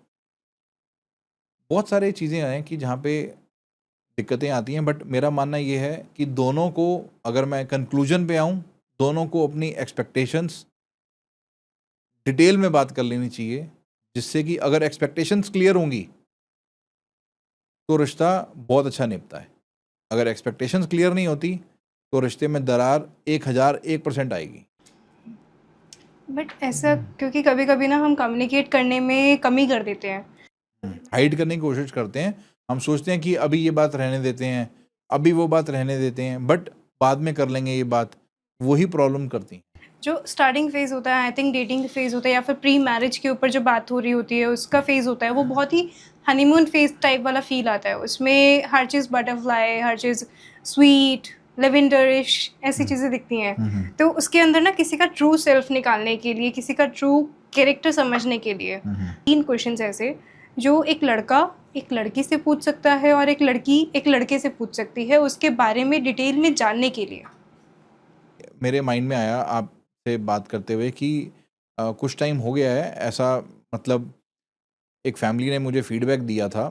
बहुत सारी चीज़ें हैं कि जहाँ पे दिक्कतें आती हैं, बट मेरा मानना ये है कि दोनों को, अगर मैं कंक्लूजन पे आऊँ, दोनों को अपनी एक्सपेक्टेशंस डिटेल में बात कर लेनी चाहिए, जिससे कि अगर एक्सपेक्टेशंस क्लियर होंगी तो रिश्ता बहुत अच्छा निभता है। अगर एक्सपेक्टेशंस क्लियर नहीं होती तो रिश्ते में दरार 1001% आएगी। बट ऐसा क्योंकि कभी कभी ना हम कम्युनिकेट करने में कमी कर देते हैं। हाइड करने की कोशिश करते हैं। हम सोचते हैं कि अभी ये बात रहने देते हैं, अभी वो बात रहने देते हैं, बट बाद में कर लेंगे ये बात, वही प्रॉब्लम करती हैं। जो स्टार्टिंग फेज़ होता है, आई थिंक डेटिंग फेज़ होता है या फिर प्री मैरिज के ऊपर जो बात हो रही होती है उसका फेज़ होता है, वो बहुत ही हनीमून फेज़ टाइप वाला फील आता है। उसमें हर चीज़ बटरफ्लाई, हर चीज़ स्वीट, लेवेंडरिश ऐसी चीज़ें दिखती हैं। तो उसके अंदर ना किसी का ट्रू सेल्फ निकालने के लिए, किसी का ट्रू कैरेक्टर समझने के लिए 3 क्वेश्चंस ऐसे जो एक लड़का एक लड़की से पूछ सकता है और एक लड़की एक लड़के से पूछ सकती है उसके बारे में डिटेल में जानने के लिए। मेरे माइंड में आया आपसे बात करते हुए कि कुछ टाइम हो गया है ऐसा, मतलब एक फैमिली ने मुझे फीडबैक दिया था,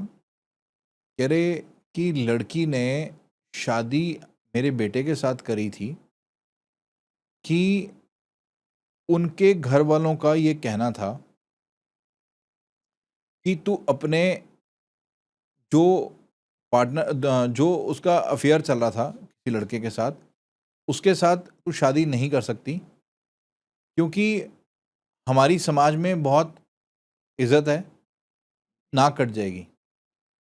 कह रहे कि लड़की ने शादी मेरे बेटे के साथ करी थी कि उनके घर वालों का ये कहना था कि तू अपने जो जो उसका अफेयर चल रहा था किसी लड़के के साथ, उसके साथ तू शादी नहीं कर सकती, क्योंकि हमारी समाज में बहुत इज्जत है, नाक कट जाएगी।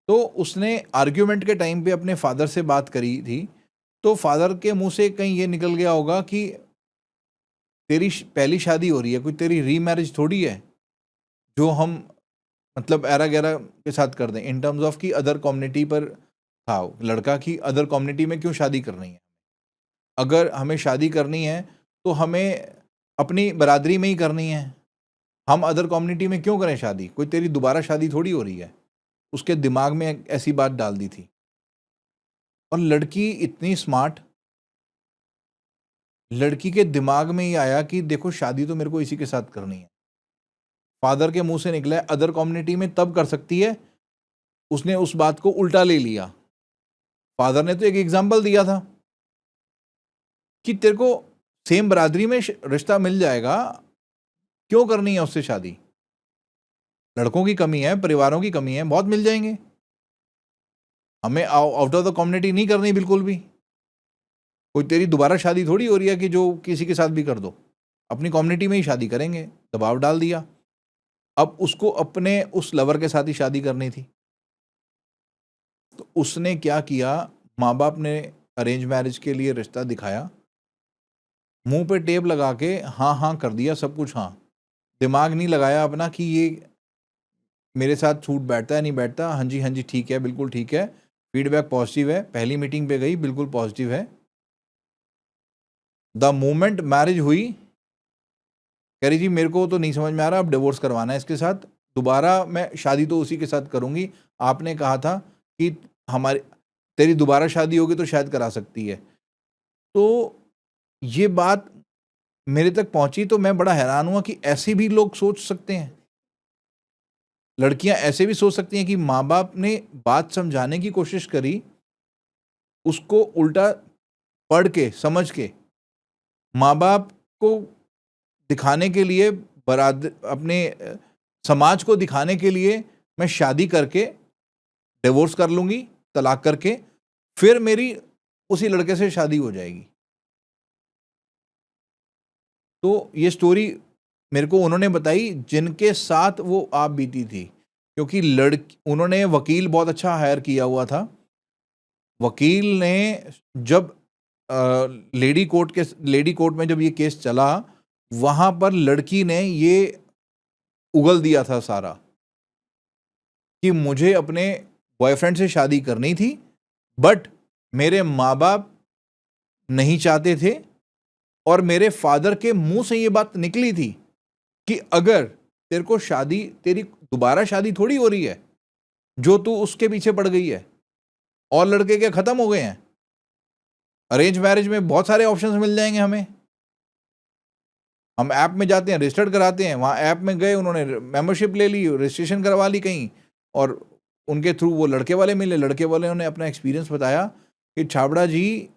तो उसने आर्ग्यूमेंट के टाइम पे अपने फादर से बात करी थी, तो फादर के मुंह से कहीं ये निकल गया होगा कि तेरी पहली शादी हो रही है, कोई तेरी रीमैरिज थोड़ी है जो हम मतलब एरा गैरा के साथ कर दें, इन टर्म्स ऑफ कि अदर कम्युनिटी पर था लड़का की, अदर कम्युनिटी में क्यों शादी करनी है। अगर हमें शादी करनी है तो हमें अपनी बरादरी में ही करनी है, हम अदर कम्युनिटी में क्यों करें शादी, कोई तेरी दोबारा शादी थोड़ी हो रही है। उसके दिमाग में ऐसी बात डाल दी थी। और लड़की इतनी स्मार्ट, लड़की के दिमाग में ये आया कि देखो शादी तो मेरे को इसी के साथ करनी है। फादर के मुंह से निकला है अदर कम्युनिटी में तब कर सकती है, उसने उस बात को उल्टा ले लिया। फादर ने तो एक एग्जाम्पल दिया था कि तेरे को सेम बरादरी में रिश्ता मिल जाएगा, क्यों करनी है उससे शादी। लड़कों की कमी है, परिवारों की कमी है, बहुत मिल जाएंगे। हमें आउट ऑफ द कम्युनिटी नहीं करनी बिल्कुल भी। कोई तेरी दोबारा शादी थोड़ी हो रही है कि जो किसी के साथ भी कर दो, अपनी कम्युनिटी में ही शादी करेंगे। दबाव डाल दिया। अब उसको अपने उस लवर के साथ ही शादी करनी थी, तो उसने क्या किया, माँ बाप ने अरेंज मैरिज के लिए रिश्ता दिखाया, मुंह पे टेप लगा के हाँ हाँ कर दिया सब कुछ। हाँ, दिमाग नहीं लगाया अपना कि ये मेरे साथ सूट बैठता है नहीं बैठता। हाँ जी ठीक है, बिल्कुल ठीक है, फीडबैक पॉजिटिव है, पहली मीटिंग पे गई बिल्कुल पॉजिटिव है। द मोमेंट मैरिज हुई, कह रही जी मेरे को तो नहीं समझ में आ रहा, अब डिवोर्स करवाना है इसके साथ, दोबारा मैं शादी तो उसी के साथ करूंगी। आपने कहा था कि हमारी तेरी दोबारा शादी होगी तो शायद करा सकती है। तो ये बात मेरे तक पहुंची तो मैं बड़ा हैरान हुआ कि ऐसे भी लोग सोच सकते हैं। लड़कियां ऐसे भी सोच सकती हैं कि माँ बाप ने बात समझाने की कोशिश करी, उसको उल्टा पढ़ के समझ के माँ बाप को दिखाने के लिए, अपने समाज को दिखाने के लिए मैं शादी करके डिवोर्स कर लूंगी, तलाक करके, फिर मेरी उसी लड़के से शादी हो जाएगी। तो ये स्टोरी मेरे को उन्होंने बताई जिनके साथ वो आप बीती थी, क्योंकि उन्होंने वकील बहुत अच्छा हायर किया हुआ था। वकील ने जब लेडी कोर्ट में जब ये केस चला, वहां पर लड़की ने ये उगल दिया था सारा कि मुझे अपने बॉयफ्रेंड से शादी करनी थी, बट मेरे माँ बाप नहीं चाहते थे, और मेरे फादर के मुंह से ये बात निकली थी कि अगर तेरे को शादी, तेरी दोबारा शादी थोड़ी हो रही है जो तू उसके पीछे पड़ गई है, और लड़के के खत्म हो गए हैं। अरेंज मैरिज में बहुत सारे ऑप्शंस मिल जाएंगे हमें। हम ऐप में जाते हैं, रजिस्टर्ड कराते हैं, वहाँ ऐप में गए, उन्होंने मेंबरशिप ले ली, रजिस्ट्रेशन करवा ली कहीं, और उनके थ्रू वो लड़के वाले मिले। लड़के वाले ने अपना एक्सपीरियंस बताया कि छाबड़ा जी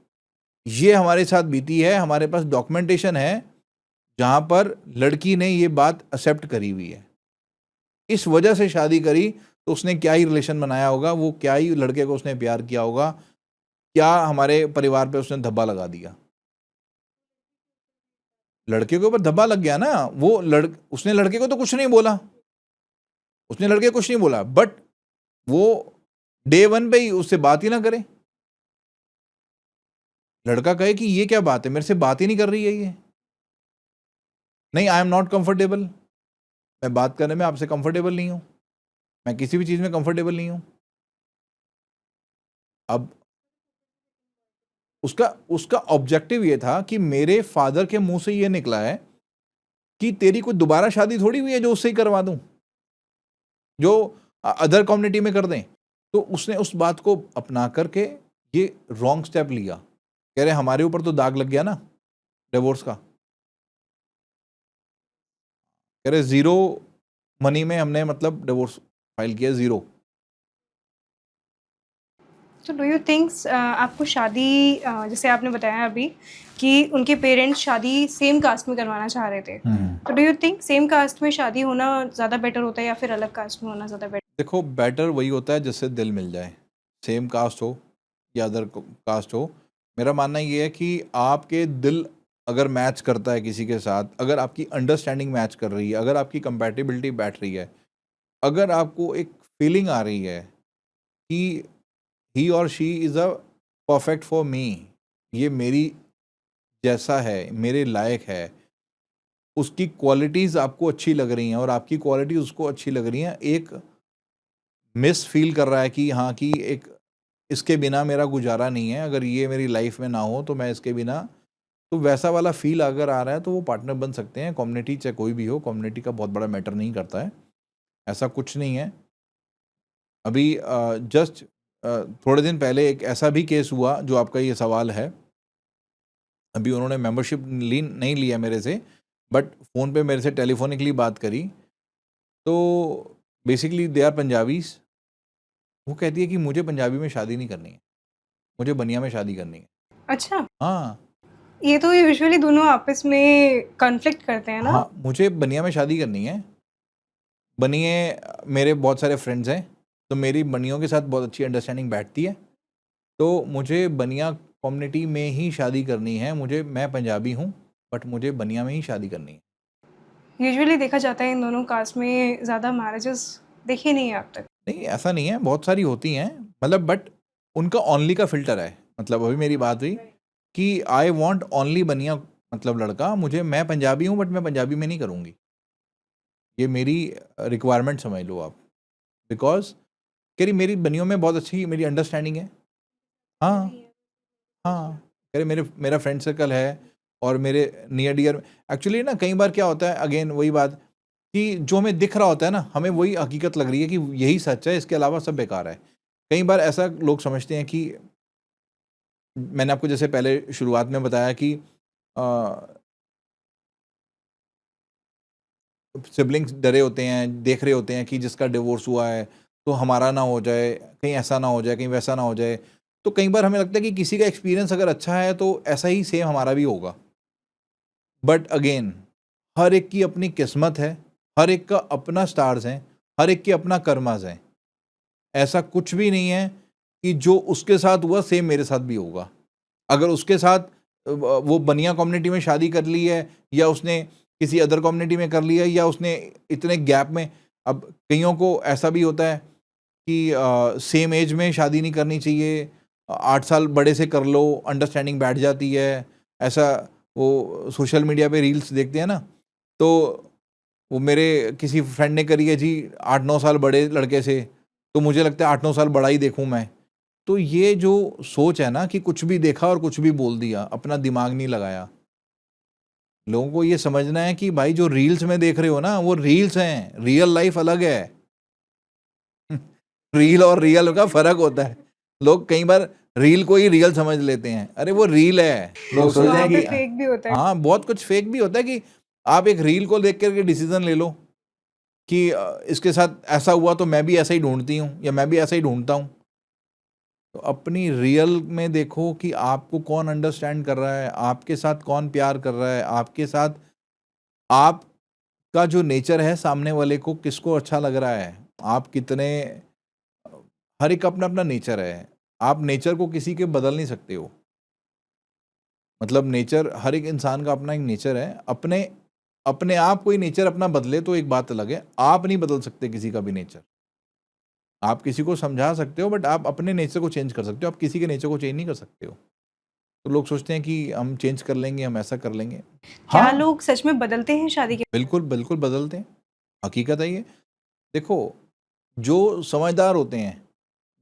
ये हमारे साथ बीती है, हमारे पास डॉक्यूमेंटेशन है, जहाँ पर लड़की ने ये बात एक्सेप्ट करी हुई है, इस वजह से शादी करी, तो उसने क्या ही रिलेशन बनाया होगा, वो क्या ही लड़के को उसने प्यार किया होगा, क्या हमारे परिवार पे उसने धब्बा लगा दिया। लड़के के ऊपर धब्बा लग गया ना, वो उसने लड़के को तो कुछ नहीं बोला, उसने लड़के को कुछ नहीं बोला, बट वो डे वन पे ही उससे बात ही ना करे। लड़का कहे कि ये क्या बात है, मेरे से बात ही नहीं कर रही है ये, नहीं आई एम नॉट कंफर्टेबल, मैं बात करने में आपसे कंफर्टेबल नहीं हूं, मैं किसी भी चीज में कंफर्टेबल नहीं हूं। अब उसका उसका ऑब्जेक्टिव ये था कि मेरे फादर के मुंह से ये निकला है कि तेरी कोई दोबारा शादी थोड़ी हुई है जो उससे ही करवा दूं, जो अदर कम्युनिटी में कर दें। तो उसने उस बात को अपना करके ये रॉन्ग स्टेप लिया, कह रहे हमारे ऊपर तो दाग लग गया ना डिवोर्स का, कह रहे जीरो मनी में हमने मतलब डिवोर्स फाइल किया, जीरो। तो डू यू थिंक आपको शादी जैसे आपने बताया अभी कि उनके पेरेंट्स शादी सेम कास्ट में करवाना चाह रहे थे, तो do you think same caste में शादी होना ज़्यादा बेटर होता है या फिर अलग कास्ट में होना ज़्यादा बेटर? देखो बेटर वही होता है जिससे दिल मिल जाए, सेम कास्ट हो या अदर कास्ट हो। मेरा मानना ये है कि आपके दिल अगर मैच करता है किसी के साथ, अगर आपकी अंडरस्टैंडिंग मैच कर रही है, अगर आपकी कंपैटिबिलिटी बैठ रही है, अगर आपको एक फीलिंग आ रही है कि ही और she is a perfect for me, ये मेरी जैसा है, मेरे लायक है, उसकी क्वालिटीज़ आपको अच्छी लग रही हैं और आपकी क्वालिटी उसको अच्छी लग रही हैं, एक मिस फील कर रहा है कि हाँ कि एक इसके बिना मेरा गुजारा नहीं है, अगर ये मेरी लाइफ में ना हो तो मैं इसके बिना, तो वैसा वाला फील अगर आ रहा है तो वो पार्टनर बन सकते हैं। कम्युनिटी चाहे कोई भी हो, कम्युनिटी का बहुत बड़ा मैटर नहीं करता है, ऐसा कुछ नहीं है। अभी जस्ट थोड़े दिन पहले एक ऐसा भी केस हुआ जो आपका ये सवाल है, अभी उन्होंने मेंबरशिप ली नहीं लिया मेरे से, बट फ़ोन पे मेरे से टेलीफोनिकली बात करी। तो बेसिकली दे आर पंजाबीज़। वो कहती है कि मुझे पंजाबी में शादी नहीं करनी है, मुझे बनिया में शादी करनी है। अच्छा, हाँ, ये तो यूजुअली दोनों आपस में कॉन्फ्लिक्ट करते हैं ना? हाँ, मुझे बनिया में शादी करनी है। बनिए मेरे बहुत सारे फ्रेंड्स हैं, तो मेरी बनियों के साथ बहुत अच्छी अंडरस्टैंडिंग बैठती है। तो मुझे बनिया कम्युनिटी में ही शादी करनी है, मैं पंजाबी हूँ, बट मुझे बनिया में ही शादी करनी है। यूजुअली देखा जाता है इन दोनों कास्ट में ज़्यादा मैरिजेस देखे नहीं है अब तक। नहीं, ऐसा नहीं है, बहुत सारी होती हैं, मतलब बट उनका ओनली का फ़िल्टर है। मतलब अभी मेरी बात हुई कि आई वांट ओनली बनिया, मतलब लड़का, मैं पंजाबी हूँ बट मैं पंजाबी में नहीं करूँगी। ये मेरी रिक्वायरमेंट समझ लो आप। बिकॉज़ कह रही मेरी बनियों में बहुत अच्छी मेरी अंडरस्टैंडिंग है। हाँ, हाँ। कह रहे मेरा फ्रेंड सर्कल है और मेरे नियर डियर, एक्चुअली ना कई बार क्या होता है, अगेन वही बात कि जो हमें दिख रहा होता है ना, हमें वही हकीकत लग रही है कि यही सच है, इसके अलावा सब बेकार है। कई बार ऐसा लोग समझते हैं कि मैंने आपको जैसे पहले शुरुआत में बताया कि सिबलिंग्स डरे होते हैं, देख रहे होते हैं कि जिसका डिवोर्स हुआ है तो हमारा ना हो जाए, कहीं ऐसा ना हो जाए, कहीं वैसा ना हो जाए। तो कई बार हमें लगता है कि किसी का एक्सपीरियंस अगर अच्छा है तो ऐसा ही सेम हमारा भी होगा। बट अगेन हर एक की अपनी किस्मत है, हर एक का अपना स्टार्स हैं, हर एक के अपना कर्मास हैं। ऐसा कुछ भी नहीं है कि जो उसके साथ हुआ सेम मेरे साथ भी होगा। अगर उसके साथ वो बनिया कम्युनिटी में शादी कर ली है या उसने किसी अदर कम्युनिटी में कर लिया है या उसने इतने गैप में, अब कईयों को ऐसा भी होता है कि सेम एज में शादी नहीं करनी चाहिए, 8 साल बड़े से कर लो, अंडरस्टैंडिंग बैठ जाती है। ऐसा वो सोशल मीडिया पे रील्स देखते हैं ना, तो वो मेरे किसी फ्रेंड ने करी है जी 8-9 साल बड़े लड़के से, तो मुझे लगता है 8-9 साल बड़ा ही देखूं मैं। तो ये जो सोच है ना कि कुछ भी देखा और कुछ भी बोल दिया, अपना दिमाग नहीं लगाया। लोगों को ये समझना है कि भाई जो रील्स में देख रहे हो ना वो रील्स हैं, रियल लाइफ अलग है। रील और रियल का फर्क होता है। लोग कई बार रील को ही रियल समझ लेते हैं, अरे वो रील है। लोग सोचते हैं वहाँ पे कि फेक भी होता है। हाँ, बहुत कुछ फेक भी होता है कि आप एक रील को देख करके डिसीजन ले लो कि इसके साथ ऐसा हुआ तो मैं भी ऐसा ही ढूंढती हूँ या मैं भी ऐसा ही ढूंढता हूँ। तो अपनी रियल में देखो कि आपको कौन अंडरस्टैंड कर रहा है, आपके साथ कौन प्यार कर रहा है, आपके साथ आपका जो नेचर है सामने वाले को किसको अच्छा लग रहा है, आप कितने, हर एक अपना अपना नेचर है। आप नेचर को किसी के बदल नहीं सकते हो। मतलब नेचर, हर एक इंसान का अपना एक नेचर है। अपने अपने आप कोई नेचर अपना बदले तो एक बात अलग है, आप नहीं बदल सकते किसी का भी नेचर। आप किसी को समझा सकते हो, बट आप अपने नेचर को चेंज कर सकते हो, आप किसी के नेचर को चेंज नहीं कर सकते हो। तो लोग सोचते हैं कि हम चेंज कर लेंगे, हम ऐसा कर लेंगे। क्या हाँ, लोग सच में बदलते हैं शादी के बिल्कुल बिल्कुल बदलते हैं, हकीकत है ये। देखो, जो समझदार होते हैं,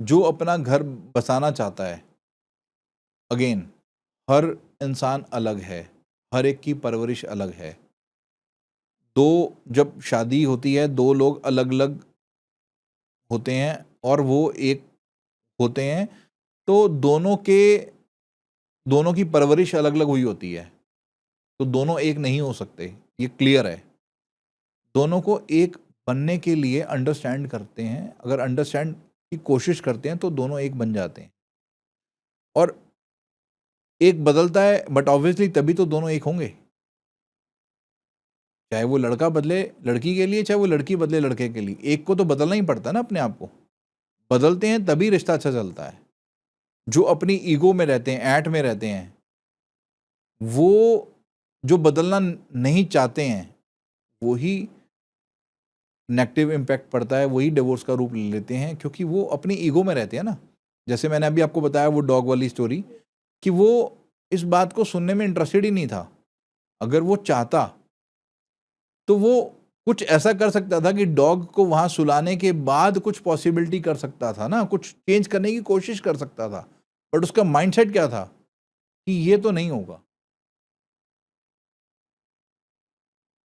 जो अपना घर बसाना चाहता है, अगेन, हर इंसान अलग है, हर एक की परवरिश अलग है। दो, जब शादी होती है, दो लोग अलग अलग होते हैं और वो एक होते हैं, तो दोनों की परवरिश अलग अलग हुई होती है, तो दोनों एक नहीं हो सकते, ये क्लियर है। दोनों को एक बनने के लिए अंडरस्टैंड करते हैं, अगर अंडरस्टैंड की कोशिश करते हैं तो दोनों एक बन जाते हैं। और एक बदलता है, बट ऑब्वियसली तभी तो दोनों एक होंगे। चाहे वो लड़का बदले लड़की के लिए, चाहे वो लड़की बदले लड़के के लिए, एक को तो बदलना ही पड़ता है ना अपने आप को। बदलते हैं तभी रिश्ता अच्छा चलता है। जो अपनी ईगो में रहते हैं, ऐट में रहते हैं, वो जो बदलना नहीं चाहते हैं, वही नेगेटिव इम्पैक्ट पड़ता है, वही डिवोर्स का रूप ले लेते हैं, क्योंकि वो अपनी ईगो में रहते हैं ना। जैसे मैंने अभी आपको बताया वो डॉग वाली स्टोरी, कि वो इस बात को सुनने में इंटरेस्टेड ही नहीं था। अगर वो चाहता तो वो कुछ ऐसा कर सकता था कि डॉग को वहां सुलाने के बाद कुछ पॉसिबिलिटी कर सकता था ना, कुछ चेंज करने की कोशिश कर सकता था। बट उसका माइंडसेट क्या था कि ये तो नहीं होगा,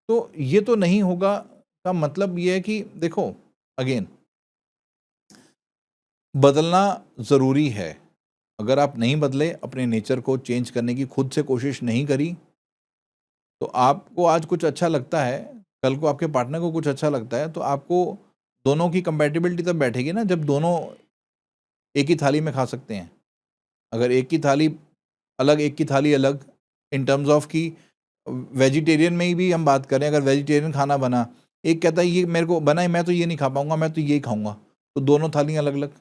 तो ये तो नहीं होगा का मतलब ये है कि देखो, अगेन, बदलना ज़रूरी है। अगर आप नहीं बदले, अपने नेचर को चेंज करने की खुद से कोशिश नहीं करी, तो आपको आज कुछ अच्छा लगता है, कल को आपके पार्टनर को कुछ अच्छा लगता है, तो आपको दोनों की कंपैटिबिलिटी तब बैठेगी ना जब दोनों एक ही थाली में खा सकते हैं। अगर एक की थाली अलग, एक की थाली अलग, इन टर्म्स ऑफ कि वेजिटेरियन में ही भी हम बात करें, अगर वेजिटेरियन खाना बना, एक कहता है ये मेरे को बना है, मैं तो ये नहीं खा पाऊंगा, मैं तो ये ही खाऊंगा, तो दोनों थालियां अलग अलग।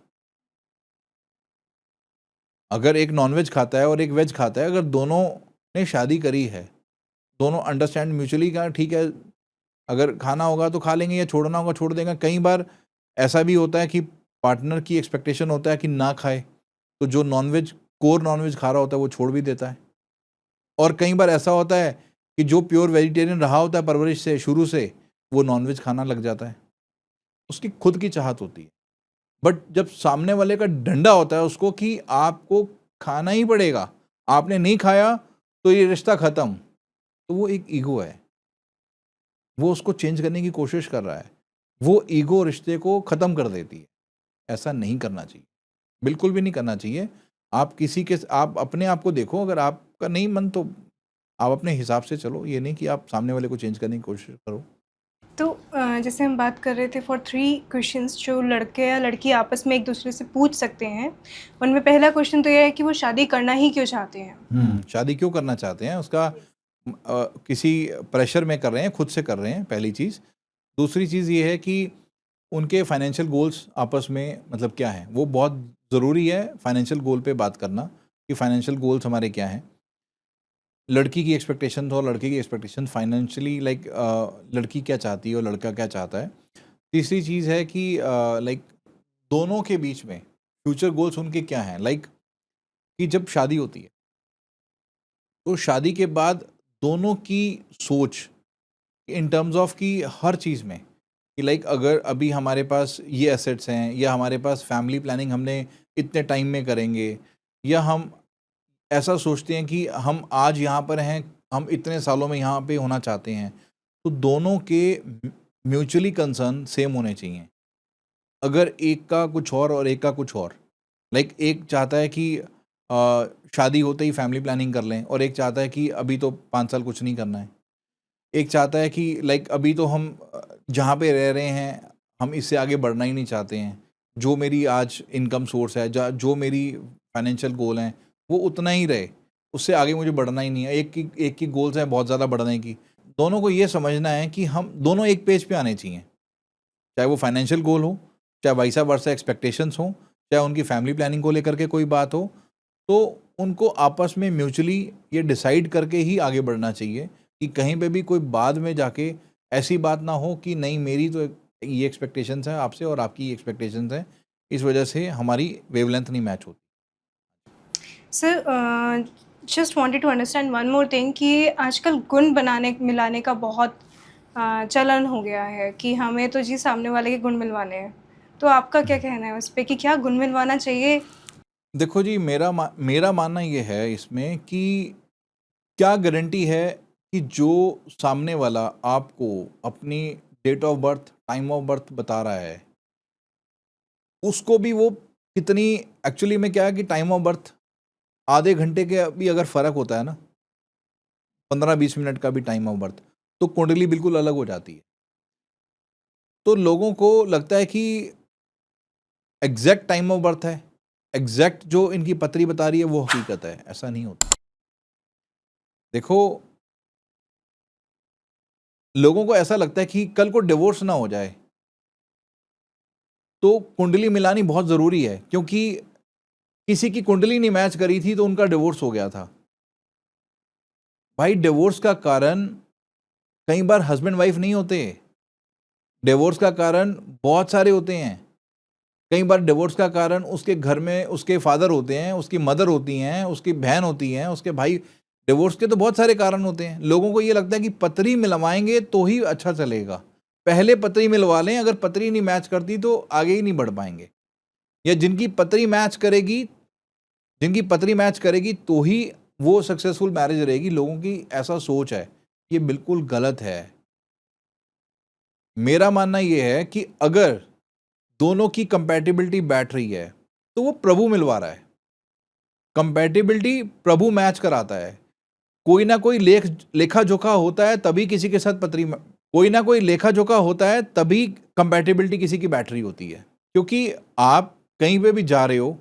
अगर एक नॉनवेज खाता है और एक वेज खाता है, अगर दोनों ने शादी करी है, दोनों अंडरस्टैंड म्यूचुअली का, ठीक है, अगर खाना होगा तो खा लेंगे, या छोड़ना होगा छोड़ देंगे। कई बार ऐसा भी होता है कि पार्टनर की एक्सपेक्टेशन होता है कि ना खाए, तो जो नॉनवेज, कोर नॉनवेज खा रहा होता है वो छोड़ भी देता है। और कई बार ऐसा होता है कि जो प्योर वेजिटेरियन रहा होता है परवरिश से, शुरू से, वो नॉनवेज खाना लग जाता है। उसकी खुद की चाहत होती है। बट जब सामने वाले का डंडा होता है उसको कि आपको खाना ही पड़ेगा, आपने नहीं खाया तो ये रिश्ता खत्म, तो वो एक ईगो है, वो उसको चेंज करने की कोशिश कर रहा है। वो ईगो रिश्ते को ख़त्म कर देती है। ऐसा नहीं करना चाहिए, बिल्कुल भी नहीं करना चाहिए। आप किसी के, आप अपने आप को देखो, अगर आपका नहीं मन तो आप अपने हिसाब से चलो, ये नहीं कि आप सामने वाले को चेंज करने की कोशिश करो। तो जैसे हम बात कर रहे थे फॉर 3 क्वेश्चंस जो लड़के या लड़की आपस में एक दूसरे से पूछ सकते हैं, उनमें पहला क्वेश्चन तो ये है कि वो शादी करना ही क्यों चाहते हैं? शादी क्यों करना चाहते हैं, उसका किसी प्रेशर में कर रहे हैं, खुद से कर रहे हैं, पहली चीज़। दूसरी चीज़ ये है कि उनके फाइनेंशियल गोल्स आपस में मतलब क्या हैं, वो बहुत ज़रूरी है फाइनेंशियल गोल पे बात करना, कि फाइनेंशियल गोल्स हमारे क्या हैं। लड़की की एक्सपेक्टेशन और लड़के की एक्सपेक्टेशन फाइनेंशियली, लाइक लड़की क्या चाहती है और लड़का क्या चाहता है। तीसरी चीज़ है कि लाइक दोनों के बीच में फ्यूचर गोल्स उनके क्या हैं, लाइक कि जब शादी होती है तो शादी के बाद दोनों की सोच इन टर्म्स ऑफ कि हर चीज़ में, कि लाइक अगर अभी हमारे पास ये एसेट्स हैं, या हमारे पास फैमिली प्लानिंग हमने इतने टाइम में करेंगे, या हम ऐसा सोचते हैं कि हम आज यहाँ पर हैं, हम इतने सालों में यहाँ पे होना चाहते हैं, तो दोनों के म्यूचुअली कंसर्न सेम होने चाहिए। अगर एक का कुछ और एक का कुछ और, लाइक एक चाहता है कि शादी होते ही फैमिली प्लानिंग कर लें, और एक चाहता है कि अभी तो 5 साल कुछ नहीं करना है। एक चाहता है कि लाइक अभी तो हम जहाँ पे रह रहे हैं, हम इससे आगे बढ़ना ही नहीं चाहते हैं। जो मेरी आज इनकम सोर्स है, जो मेरी फाइनेंशियल गोल हैं, वो उतना ही रहे, उससे आगे मुझे बढ़ना ही नहीं है। एक की गोल्स हैं बहुत ज़्यादा बढ़ने की, दोनों को ये समझना है कि हम दोनों एक पेज पे आने चाहिए, चाहे वो फाइनेंशियल गोल हो, चाहे वाइसा वर्सा एक्सपेक्टेशंस हो, चाहे उनकी फैमिली प्लानिंग को लेकर के कोई बात हो, तो उनको आपस में म्यूचुअली ये डिसाइड करके ही आगे बढ़ना चाहिए कि कहीं पे भी कोई बाद में जाके ऐसी बात ना हो कि नहीं मेरी तो ये एक्सपेक्टेशंस है आपसे और आपकी ये एक्सपेक्टेशंस है, इस वजह से हमारी वेवलेंथ नहीं मैच होती। Sir just wanted to understand one more thing कि आजकल गुण बनाने मिलाने का बहुत चलन हो गया है कि हमें तो जी सामने वाले के गुण मिलवाने हैं। तो आपका क्या कहना है उस पे कि क्या गुण मिलवाना चाहिए? देखो जी, मेरा मानना ये है इसमें कि क्या गारंटी है कि जो सामने वाला आपको अपनी date of birth, time of birth बता रहा है, उसको भी वो कितनी एक्चुअली में क्या है कि टाइम ऑफ बर्थ आधे घंटे के भी अगर फ़र्क होता है ना, 15-20 मिनट का भी टाइम ऑफ बर्थ, तो कुंडली बिल्कुल अलग हो जाती है। तो लोगों को लगता है कि एग्जैक्ट टाइम ऑफ बर्थ है, एग्जैक्ट जो इनकी पत्री बता रही है वो हकीकत है, ऐसा नहीं होता। देखो, लोगों को ऐसा लगता है कि कल को डिवोर्स ना हो जाए, तो कुंडली मिलानी बहुत ज़रूरी है, क्योंकि किसी की कुंडली नहीं मैच करी थी तो उनका डिवोर्स हो गया था। भाई, डिवोर्स का कारण कई बार हस्बैंड वाइफ नहीं होते, डिवोर्स का कारण बहुत सारे होते हैं। कई बार डिवोर्स का कारण उसके घर में उसके फादर होते हैं, उसकी मदर होती हैं, उसकी बहन होती हैं, उसके भाई। डिवोर्स के तो बहुत सारे कारण होते हैं। लोगों को ये लगता है कि पत्री मिलवाएंगे तो ही अच्छा चलेगा, पहले पत्री मिलवा लें, अगर पत्री नहीं मैच करती तो आगे ही नहीं बढ़ पाएंगे। या जिनकी पत्री मैच करेगी तो ही वो सक्सेसफुल मैरिज रहेगी। लोगों की ऐसा सोच है, ये बिल्कुल गलत है। मेरा मानना ये है कि अगर दोनों की कंपैटिबिलिटी बैठ रही है तो वो प्रभु मिलवा रहा है। कंपैटिबिलिटी प्रभु मैच कराता है। कोई ना कोई लेखा जोखा होता है तभी किसी के साथ कोई ना कोई लेखा जोखा होता है तभी कंपैटिबिलिटी किसी की बैठ रही होती है। क्योंकि आप कहीं पे भी जा रहे हो,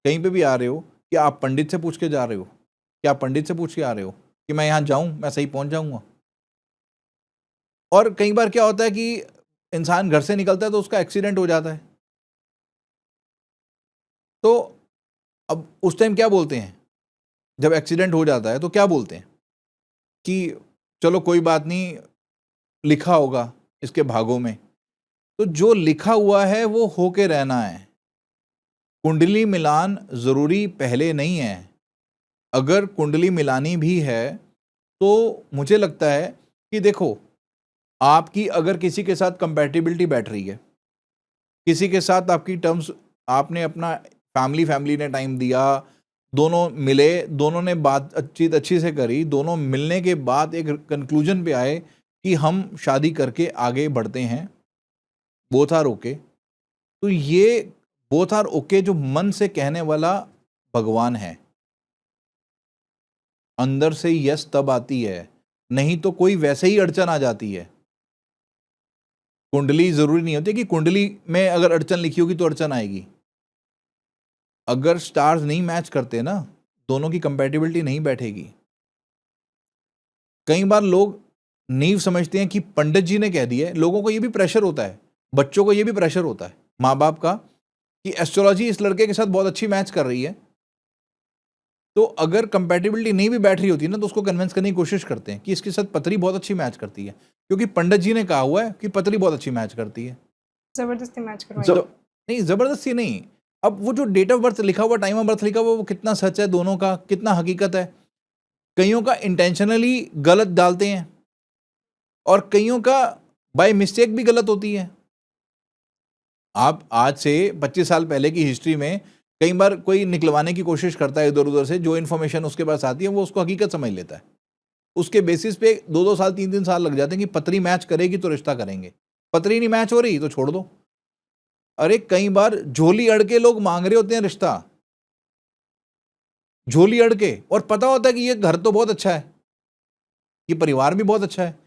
कहीं पे भी आ रहे हो, क्या आप पंडित से पूछ के जा रहे हो? क्या आप पंडित से पूछ के आ रहे हो कि मैं यहाँ जाऊँ, मैं सही पहुँच जाऊँगा? और कई बार क्या होता है कि इंसान घर से निकलता है तो उसका एक्सीडेंट हो जाता है। तो अब उस टाइम क्या बोलते हैं? जब एक्सीडेंट हो जाता है तो क्या बोलते हैं कि चलो कोई बात नहीं, लिखा होगा इसके भागों में। तो जो लिखा हुआ है वो होके रहना है। कुंडली मिलान ज़रूरी पहले नहीं है। अगर कुंडली मिलानी भी है तो मुझे लगता है कि देखो, आपकी अगर किसी के साथ कंपैटिबिलिटी बैठ रही है, किसी के साथ आपकी टर्म्स, आपने अपना फैमिली ने टाइम दिया, दोनों मिले, दोनों ने बात अच्छी से करी, दोनों मिलने के बाद एक कंक्लूजन पे आए कि हम शादी करके आगे बढ़ते हैं, बोथ आर ओके। तो ये बोथ आर ओके जो मन से कहने वाला भगवान है। अंदर से यस तब आती है, नहीं तो कोई वैसे ही अड़चन आ जाती है। कुंडली जरूरी नहीं होती कि कुंडली में अगर अड़चन लिखी होगी तो अड़चन आएगी। अगर स्टार्स नहीं मैच करते ना, दोनों की कंपैटिबिलिटी नहीं बैठेगी। कई बार लोग नींव समझते हैं कि पंडित जी ने कह दिया है। लोगों को ये भी प्रेशर होता है, बच्चों को ये भी प्रेशर होता है माँ बाप का कि एस्ट्रोलॉजी इस लड़के के साथ बहुत अच्छी मैच कर रही है। तो अगर कंपैटिबिलिटी नहीं भी बैठ रही होती है ना, तो उसको कन्विंस करने की कोशिश करते हैं कि इसके साथ पत्री बहुत अच्छी मैच करती है, क्योंकि पंडित जी ने कहा हुआ है कि पत्री बहुत अच्छी मैच करती है। ज़बरदस्ती मैच करवाएंगे। नहीं, जबरदस्ती नहीं। अब वो जो डेट ऑफ बर्थ लिखा हुआ, टाइम ऑफ बर्थ लिखा हुआ, वो कितना सच है, दोनों का कितना हकीकत है। कईयों का इंटेंशनली गलत डालते हैं और कईयों का बाय मिस्टेक भी गलत होती है। आप आज से 25 साल पहले की हिस्ट्री में कई बार कोई निकलवाने की कोशिश करता है इधर उधर से, जो इन्फॉर्मेशन उसके पास आती है वो उसको हकीकत समझ लेता है। उसके बेसिस पे 2-2 साल 3-3 साल लग जाते हैं कि पत्री मैच करेगी तो रिश्ता करेंगे, पत्री नहीं मैच हो रही तो छोड़ दो। अरे कई बार झोली अड़ के लोग मांग रहे होते हैं रिश्ता, झोली अड़ के, और पता होता है कि ये घर तो बहुत अच्छा है, ये परिवार भी बहुत अच्छा है,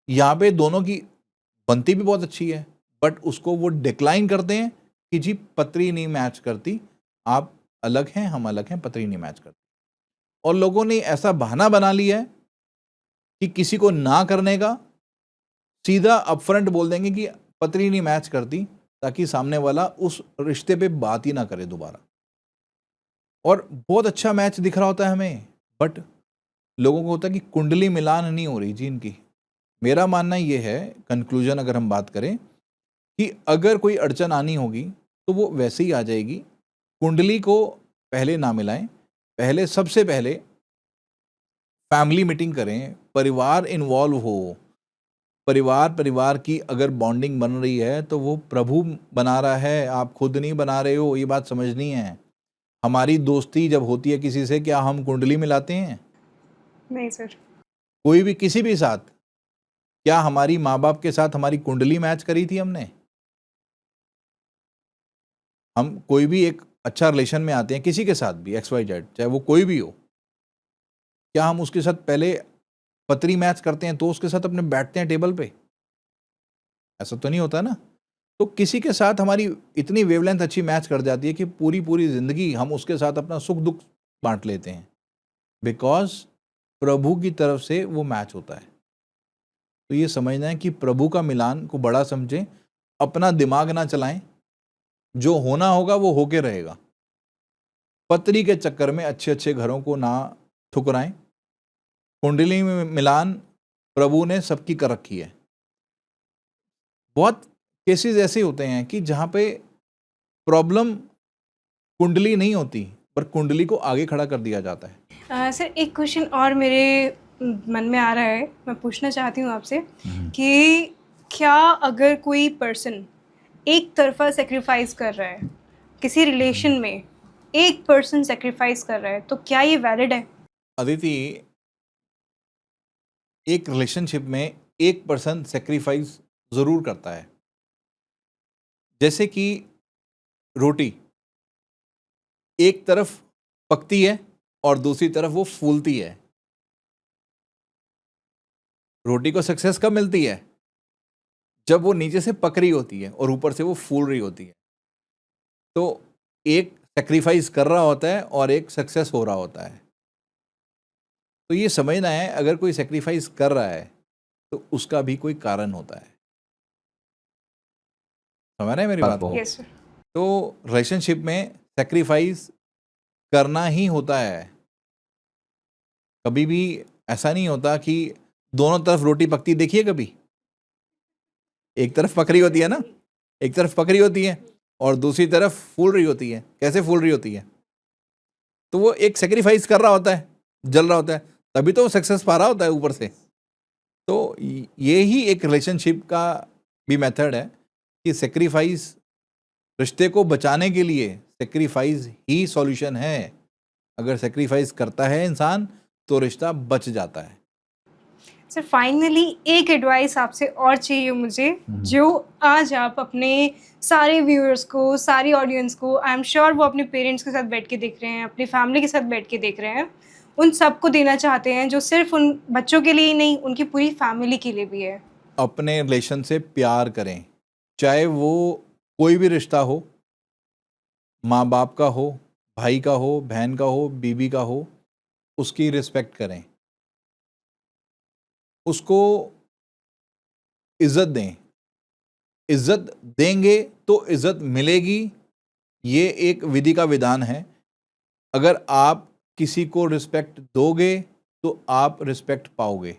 यहाँ पे दोनों की बनती भी बहुत अच्छी है, बट उसको वो डिक्लाइन करते हैं कि जी पत्री नहीं मैच करती, आप अलग हैं हम अलग हैं, पत्री नहीं मैच करती। और लोगों ने ऐसा बहाना बना लिया है कि किसी को ना करने का, सीधा अपफ्रंट बोल देंगे कि पत्री नहीं मैच करती, ताकि सामने वाला उस रिश्ते पे बात ही ना करे दोबारा। और बहुत अच्छा मैच दिख रहा होता है हमें, बट लोगों को होता है कि कुंडली मिलान नहीं हो रही जी इनकी। मेरा मानना ये है, कंक्लूजन अगर हम बात करें, कि अगर कोई अड़चन आनी होगी तो वो वैसे ही आ जाएगी। कुंडली को पहले ना मिलाएं, पहले सबसे पहले फैमिली मीटिंग करें, परिवार इन्वॉल्व हो। परिवार की अगर बॉन्डिंग बन रही है तो वो प्रभु बना रहा है, आप खुद नहीं बना रहे हो, ये बात समझनी है। हमारी दोस्ती जब होती है किसी से, क्या हम कुंडली मिलाते हैं? नहीं सर। कोई भी किसी भी साथ, क्या हमारी माँ बाप के साथ हमारी कुंडली मैच करी थी हमने? हम कोई भी एक अच्छा रिलेशन में आते हैं किसी के साथ भी, XYZ, चाहे वो कोई भी हो, क्या हम उसके साथ पहले पत्री मैच करते हैं तो उसके साथ अपने बैठते हैं टेबल पे? ऐसा तो नहीं होता ना। तो किसी के साथ हमारी इतनी वेवलेंथ अच्छी मैच कर जाती है कि पूरी पूरी ज़िंदगी हम उसके साथ अपना सुख दुख बांट लेते हैं, बिकॉज प्रभु की तरफ से वो मैच होता है। तो ये समझना है कि प्रभु का मिलान को बड़ा समझें, अपना दिमाग ना चलाएं, जो होना होगा वो होके रहेगा। पत्री के चक्कर में अच्छे अच्छे घरों को ना ठुकराएं। कुंडली में मिलान प्रभु ने सबकी कर रखी है। बहुत केसेस ऐसे होते हैं कि जहाँ पे प्रॉब्लम कुंडली नहीं होती, पर कुंडली को आगे खड़ा कर दिया जाता है। सर एक क्वेश्चन और मेरे मन में आ रहा है, मैं पूछना चाहती हूँ आपसे कि क्या अगर कोई पर्सन एक तरफा सेक्रीफाइस कर रहा है किसी रिलेशन में, एक पर्सन सेक्रीफाइस कर रहा है, तो क्या ये वैलिड है? अदिति, एक रिलेशनशिप में एक पर्सन सेक्रीफाइस ज़रूर करता है। जैसे कि रोटी एक तरफ पकती है और दूसरी तरफ वो फूलती है। रोटी को सक्सेस कब मिलती है? जब वो नीचे से पक रही होती है और ऊपर से वो फूल रही होती है। तो एक सेक्रीफाइस कर रहा होता है और एक सक्सेस हो रहा होता है। तो ये समझना है, अगर कोई सेक्रीफाइस कर रहा है तो उसका भी कोई कारण होता है। समझ रहे हैं मेरी बात को? Yes sir. तो रिलेशनशिप में सेक्रीफाइस करना ही होता है। कभी भी ऐसा नहीं होता कि दोनों तरफ रोटी पकती देखिए कभी। एक तरफ पक रही होती है ना, एक तरफ पक रही होती है और दूसरी तरफ फूल रही होती है। कैसे फूल रही होती है? तो वो एक सेक्रीफाइस कर रहा होता है, जल रहा होता है, तभी तो वो सक्सेस पा रहा होता है ऊपर से। तो ये ही एक रिलेशनशिप का भी मेथड है कि सेक्रीफाइस, रिश्ते को बचाने के लिए सेक्रीफाइस ही सॉल्यूशन है। अगर सेक्रीफाइस करता है इंसान तो रिश्ता बच जाता है। सर फाइनली एक एडवाइस आपसे और चाहिए मुझे, जो आज आप अपने सारे व्यूअर्स को, सारी ऑडियंस को, आई एम श्योर वो अपने पेरेंट्स के साथ बैठ के देख रहे हैं, अपनी फैमिली के साथ बैठ के देख रहे हैं, उन सबको देना चाहते हैं, जो सिर्फ उन बच्चों के लिए ही नहीं, उनकी पूरी फैमिली के लिए भी है। अपने रिलेशन से प्यार करें, चाहे वो कोई भी रिश्ता हो, माँ बाप का हो, भाई का हो, बहन का हो, बीवी का हो, उसकी रिस्पेक्ट करें, उसको इज्जत दें। इज्जत देंगे तो इज्जत मिलेगी, ये एक विधि का विधान है। अगर आप किसी को रिस्पेक्ट दोगे तो आप रिस्पेक्ट पाओगे।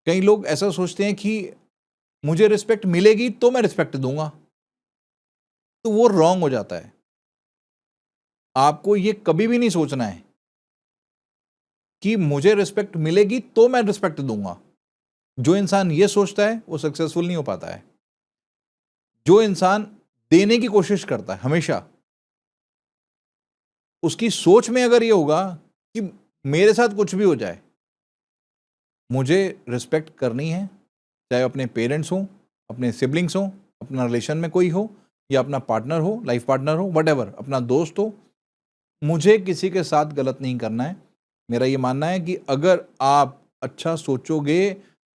कई लोग ऐसा सोचते हैं कि मुझे रिस्पेक्ट मिलेगी तो मैं रिस्पेक्ट दूंगा, तो वो रॉन्ग हो जाता है। आपको ये कभी भी नहीं सोचना है कि मुझे रिस्पेक्ट मिलेगी तो मैं रिस्पेक्ट दूंगा। जो इंसान ये सोचता है वो सक्सेसफुल नहीं हो पाता है। जो इंसान देने की कोशिश करता है हमेशा, उसकी सोच में अगर ये होगा कि मेरे साथ कुछ भी हो जाए, मुझे रिस्पेक्ट करनी है, चाहे अपने पेरेंट्स हों, अपने सिबलिंग्स हों, अपना रिलेशन में कोई हो, या अपना पार्टनर हो, लाइफ पार्टनर हो, व्हाटएवर, अपना दोस्त हो, मुझे किसी के साथ गलत नहीं करना है। मेरा ये मानना है कि अगर आप अच्छा सोचोगे,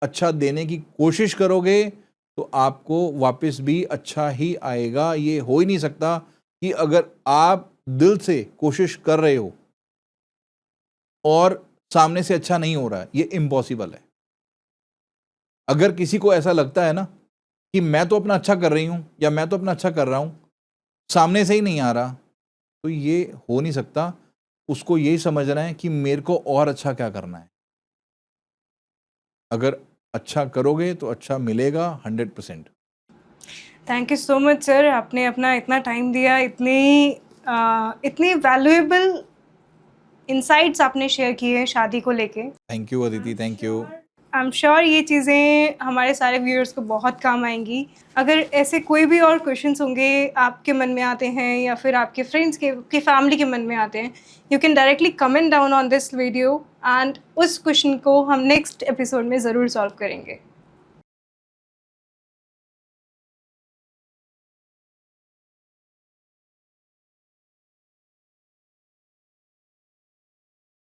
अच्छा देने की कोशिश करोगे, तो आपको वापस भी अच्छा ही आएगा। ये हो ही नहीं सकता कि अगर आप दिल से कोशिश कर रहे हो और सामने से अच्छा नहीं हो रहा है, ये इम्पॉसिबल है। अगर किसी को ऐसा लगता है ना कि मैं तो अपना अच्छा कर रही हूँ या मैं तो अपना अच्छा कर रहा हूँ, सामने से ही नहीं आ रहा, तो ये हो नहीं सकता। उसको यही समझना है कि मेरे को और अच्छा क्या करना है। अगर अच्छा करोगे तो अच्छा मिलेगा 100%। Thank you so much sir, आपने अपना इतना टाइम दिया, इतनी वैल्यूएबल इंसाइट्स आपने शेयर किए हैं शादी को लेके। Thank you Aditi, thank you. I am sure ये चीज़ें हमारे सारे व्यूअर्स को बहुत काम आएंगी। अगर ऐसे कोई भी और क्वेश्चंस होंगे आपके मन में आते हैं या फिर आपके फ्रेंड्स के फैमिली के मन में आते हैं, you can directly comment down on this video and उस क्वेश्चन को हम नेक्स्ट एपिसोड में ज़रूर सॉल्व करेंगे।